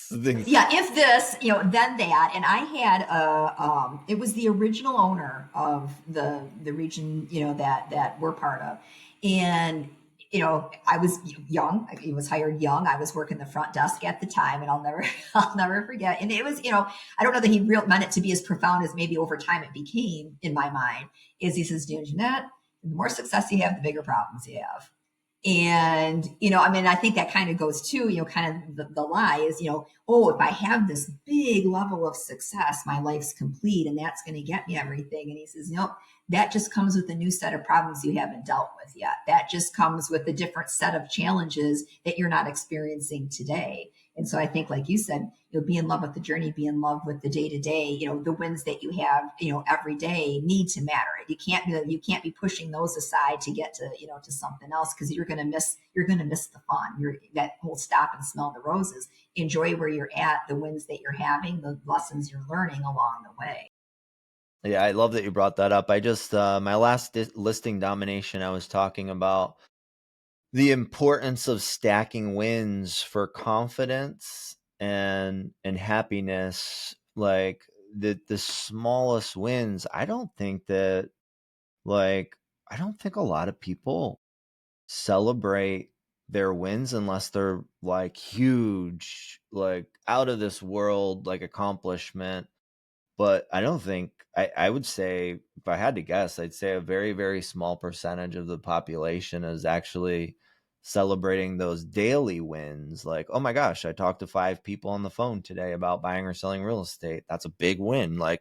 things. Yeah, if this, then that. And I had it was the original owner of the region, that we're part of. And, I was young. I was hired young. I was working the front desk at the time, and I'll never, I'll never forget. And it was, I don't know that he real meant it to be as profound as maybe over time it became in my mind. Is he says, Jeanette, the more success you have, the bigger problems you have. And, I mean, I think that kind of goes to, kind of the lie is, oh, if I have this big level of success, my life's complete and that's going to get me everything. And he says, nope, that just comes with a new set of problems you haven't dealt with yet. That just comes with a different set of challenges that you're not experiencing today. And so I think, like you said, be in love with the journey, be in love with the day to day. The wins that you have, every day need to matter. You can't be pushing those aside to get to something else, because you're gonna miss the fun. That whole stop and smell the roses. Enjoy where you're at, the wins that you're having, the lessons you're learning along the way. Yeah, I love that you brought that up. I just my last listing domination, I was talking about the importance of stacking wins for confidence and happiness. Like the smallest wins, like I don't think a lot of people celebrate their wins unless they're like huge, like out of this world, like accomplishment. But I don't think I would say, if I had to guess, I'd say a very, very small percentage of the population is actually celebrating those daily wins. Like, oh my gosh, I talked to 5 people on the phone today about buying or selling real estate. That's a big win. Like,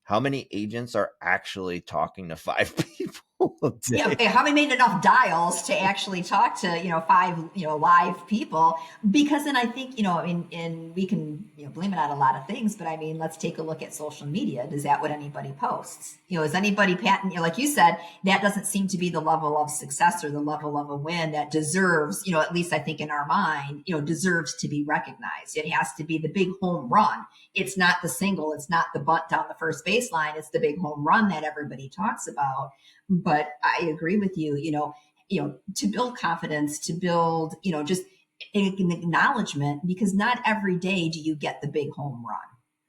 how many agents are actually talking to 5 people a Yeah, day? how we made enough dials to actually talk to five live people. Because then I think and we can blame it on a lot of things, but I mean, let's take a look at social media. Does that what anybody posts? Is anybody patent, like you said, that doesn't seem to be the level of success or the level of a win that deserves, at least I think in our mind, deserves to be recognized. It has to be the big home run. It's not the single, it's not the bunt down the first baseline, it's the big home run that everybody talks about. But I agree with you, to build confidence, to build, just an acknowledgement, because not every day do you get the big home run.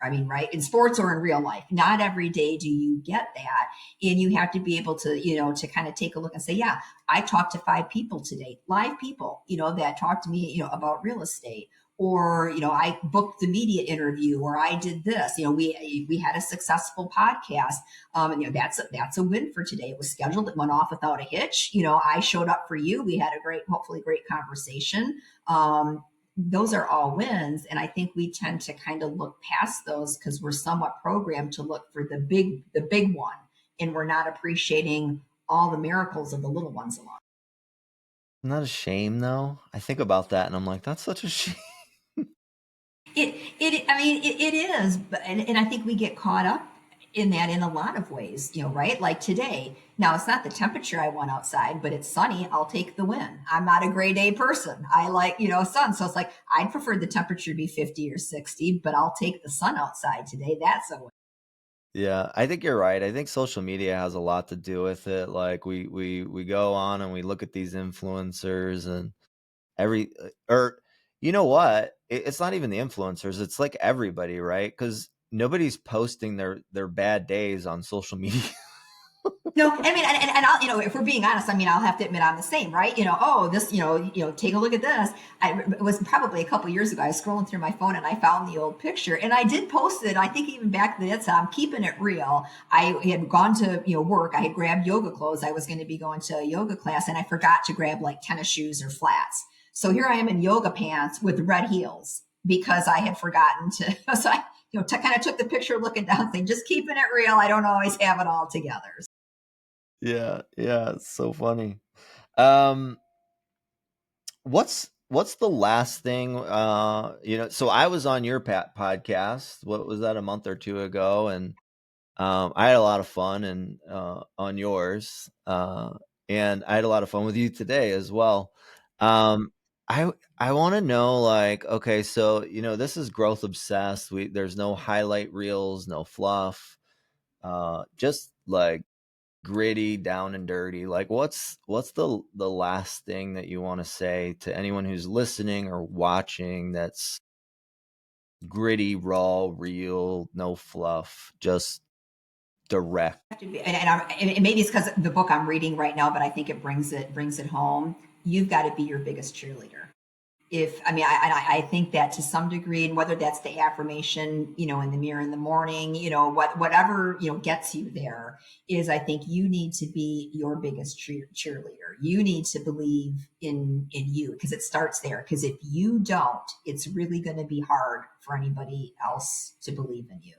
I mean, right? In sports or in real life, not every day do you get that. And you have to be able to, to kind of take a look and say, yeah, I talked to 5 people today, live people, that talked to me, about real estate. Or, I booked the media interview, or I did this. We had a successful podcast, and that's a win for today. It was scheduled, it went off without a hitch. I showed up for you. We had a hopefully great conversation. Those are all wins, and I think we tend to kind of look past those because we're somewhat programmed to look for the big one, and we're not appreciating all the miracles of the little ones along. Isn't that a shame though? I think about that and I'm like, that's such a shame. I mean, it is, but and I think we get caught up in that in a lot of ways, right? Like today. Now it's not the temperature I want outside, but it's sunny. I'll take the win. I'm not a gray day person. I like, sun. So it's like, I'd prefer the temperature to be 50 or 60, but I'll take the sun outside today. That's a win. Yeah, I think you're right. I think social media has a lot to do with it. Like we go on and we look at these influencers and or you know what? It's not even the influencers. It's like everybody, right? Because nobody's posting their bad days on social media. No, I mean, and I'll, if we're being honest, I mean, I'll have to admit I'm the same, right? Oh, this, take a look at this. It was probably a couple years ago. I was scrolling through my phone and I found the old picture, and I did post it. I think even back then, so I'm keeping it real. I had gone to, work. I had grabbed yoga clothes. I was going to be going to a yoga class, and I forgot to grab like tennis shoes or flats. So here I am in yoga pants with red heels because I had forgotten to. So I, kind of took the picture looking down, saying, just keeping it real. I don't always have it all together. Yeah, yeah, it's so funny. Um, what's the last thing? So I was on your podcast. What was that, a month or two ago? And I had a lot of fun and on yours, and I had a lot of fun with you today as well. Um, I want to know, like, okay, so this is growth obsessed. There's no highlight reels, no fluff, just like gritty, down and dirty. Like, what's the last thing that you want to say to anyone who's listening or watching? That's gritty, raw, real, no fluff, just direct. To be, and maybe it's because the book I'm reading right now, but I think it brings it home. You've got to be your biggest cheerleader. If I mean, I think that to some degree, and whether that's the affirmation, in the mirror in the morning, whatever gets you there, is I think you need to be your biggest cheerleader. You need to believe in you, because it starts there. Because if you don't, it's really going to be hard for anybody else to believe in you.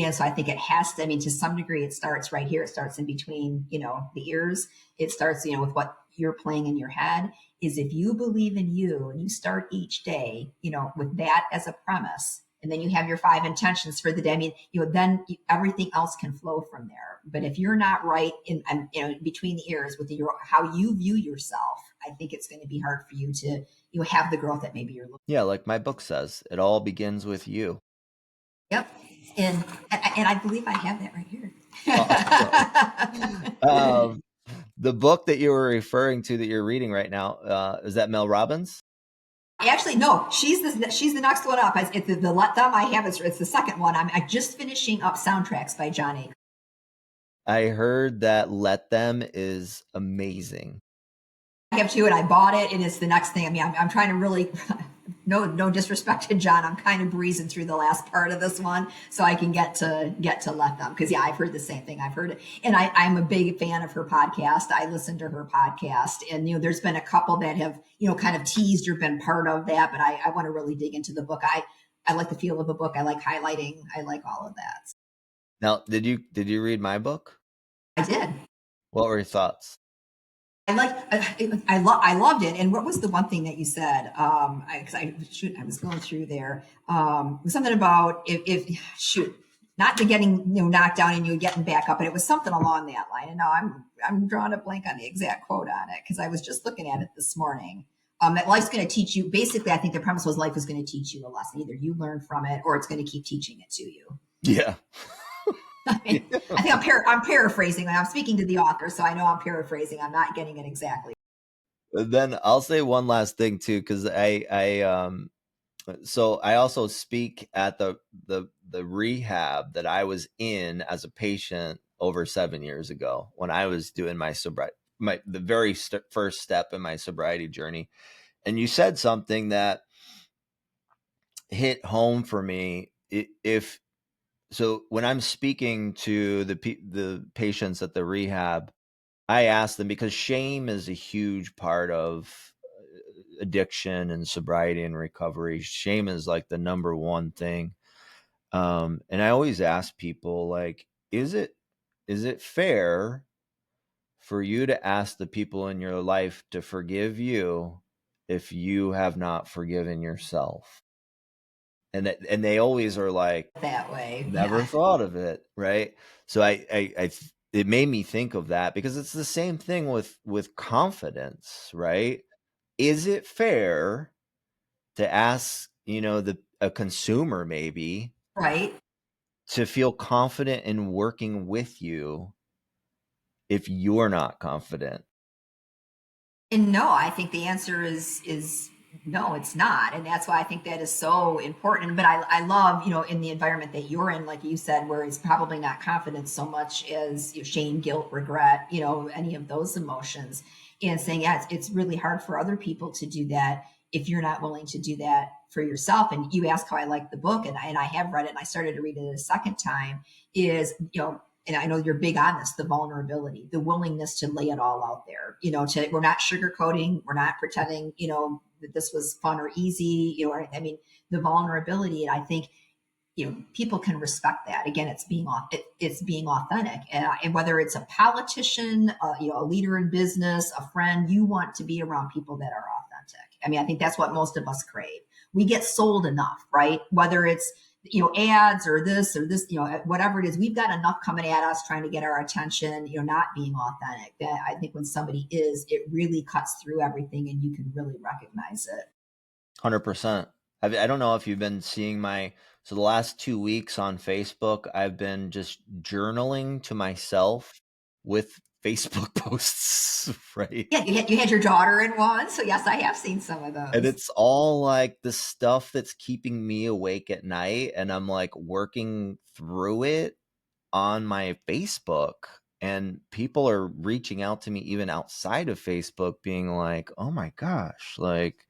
And so I think it to some degree, it starts right here. It starts in between, the ears. It starts, with what you're playing in your head is if you believe in you and you start each day, with that as a premise, and then you have your 5 intentions for the day. I mean, then everything else can flow from there. But if you're not right in, between the ears with how you view yourself, I think it's going to be hard for you to, have the growth that maybe you're looking. Yeah, like my book says, it all begins with you. Yep. And I believe I have that right here. Awesome. The book that you were referring to that you're reading right now, is that Mel Robbins? Actually, no, she's the next one up. It's the Let Them I have. It's the second one. I'm just finishing up Soundtracks by John A. I heard that Let Them is amazing. I have two, and I bought it, and it's the next thing. I mean, I'm trying to really, no disrespect to John. I'm kind of breezing through the last part of this one so I can get to Let Them, because I've heard the same thing. I've heard it, and I'm a big fan of her podcast. I listen to her podcast, and there's been a couple that have kind of teased or been part of that, but I want to really dig into the book. I like the feel of a book. I like highlighting. I like all of that. Now, did you read my book? I did. What were your thoughts? I loved it. And what was the one thing that you said? I was going through there. Something about if not the getting knocked down and you getting back up, but it was something along that line. And now I'm drawing a blank on the exact quote on it because I was just looking at it this morning. That life's going to teach you. Basically, I think the premise was life was going to teach you a lesson. Either you learn from it or it's going to keep teaching it to you. Yeah. I think I'm paraphrasing. I'm speaking to the author, so I know I'm paraphrasing. I'm not getting it exactly. Then I'll say one last thing too, because so I also speak at the rehab that I was in as a patient over 7 years ago when I was doing my sobriety, the very first step in my sobriety journey. And you said something that hit home for me. So when I'm speaking to the patients at the rehab, I ask them, because shame is a huge part of addiction and sobriety and recovery. Shame is like the number one thing. And I always ask people, like, is it fair for you to ask the people in your life to forgive you if you have not forgiven yourself? And they always are like, That way. never Yeah. thought of it, right? So it made me think of that, because it's the same thing with confidence, right? Is it fair to ask, a consumer maybe Right. to feel confident in working with you if you're not confident? And no, I think the answer is no, it's not. And that's why I think that is so important. But I love, in the environment that you're in, like you said, where it's probably not confidence so much as shame, guilt, regret, any of those emotions. And saying, yeah, it's really hard for other people to do that if you're not willing to do that for yourself. And you ask how I like the book, and I have read it, and I started to read it a second time, is, and I know you're big on this, the vulnerability, the willingness to lay it all out there, we're not sugarcoating, we're not pretending, that this was fun or easy, I mean, the vulnerability. And I think, people can respect that. Again, it's being authentic, and whether it's a politician, a leader in business, a friend, you want to be around people that are authentic. I mean, I think that's what most of us crave. We get sold enough, right? Whether it's ads or this, whatever it is, we've got enough coming at us trying to get our attention, not being authentic. That I think when somebody is, it really cuts through everything and you can really recognize it. 100%. I don't know if you've been seeing so the last 2 weeks on Facebook, I've been just journaling to myself with Facebook posts, right? Yeah, you had your daughter in one, so yes, I have seen some of And those. it's all like the stuff that's keeping me awake at night, and I'm like working through it on my Facebook, and people are reaching out to me even outside of Facebook being like, "Oh my gosh, like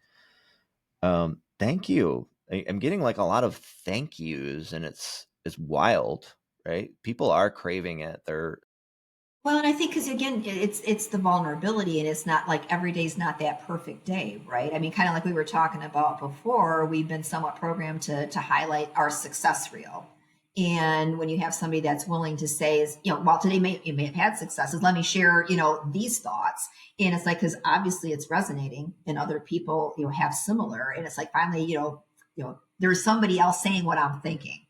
thank you." I'm getting like a lot of thank yous, and it's wild, right? People are craving it. Well, and I think because again, it's the vulnerability, and it's not like every day's not that perfect day, right? I mean, kind of like we were talking about before, we've been somewhat programmed to highlight our success reel, And when you have somebody that's willing to say, is, while today you may have had successes, let me share, these thoughts. And it's like, because obviously it's resonating and other people, have similar. And it's like, finally, there's somebody else saying what I'm thinking,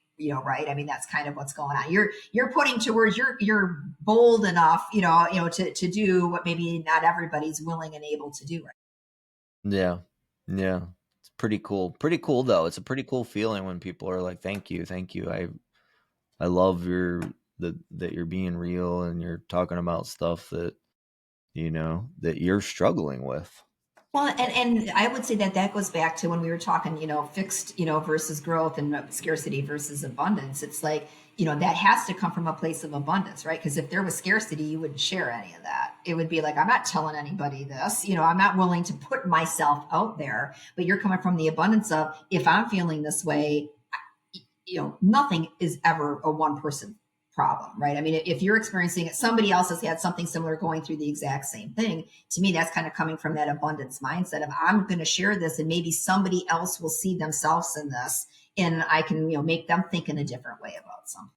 right? I mean, that's kind of what's going on. You're putting to words, you're bold enough, to do what maybe not everybody's willing and able to do, right? Yeah. Yeah. It's pretty cool. Pretty cool though. It's a pretty cool feeling when people are like, "Thank you, thank you. I love that you're being real and you're talking about stuff that that you're struggling with." Well, and I would say that that goes back to when we were talking, fixed, versus growth and scarcity versus abundance. It's like, that has to come from a place of abundance, right? Because if there was scarcity, you wouldn't share any of that. It would be like, I'm not telling anybody this, I'm not willing to put myself out there. But you're coming from the abundance of, if I'm feeling this way, nothing is ever a one person problem, right? I mean, if you're experiencing it, somebody else has had something similar going through the exact same thing. To me, that's kind of coming from that abundance mindset of, I'm going to share this and maybe somebody else will see themselves in this and I can, make them think in a different way about something.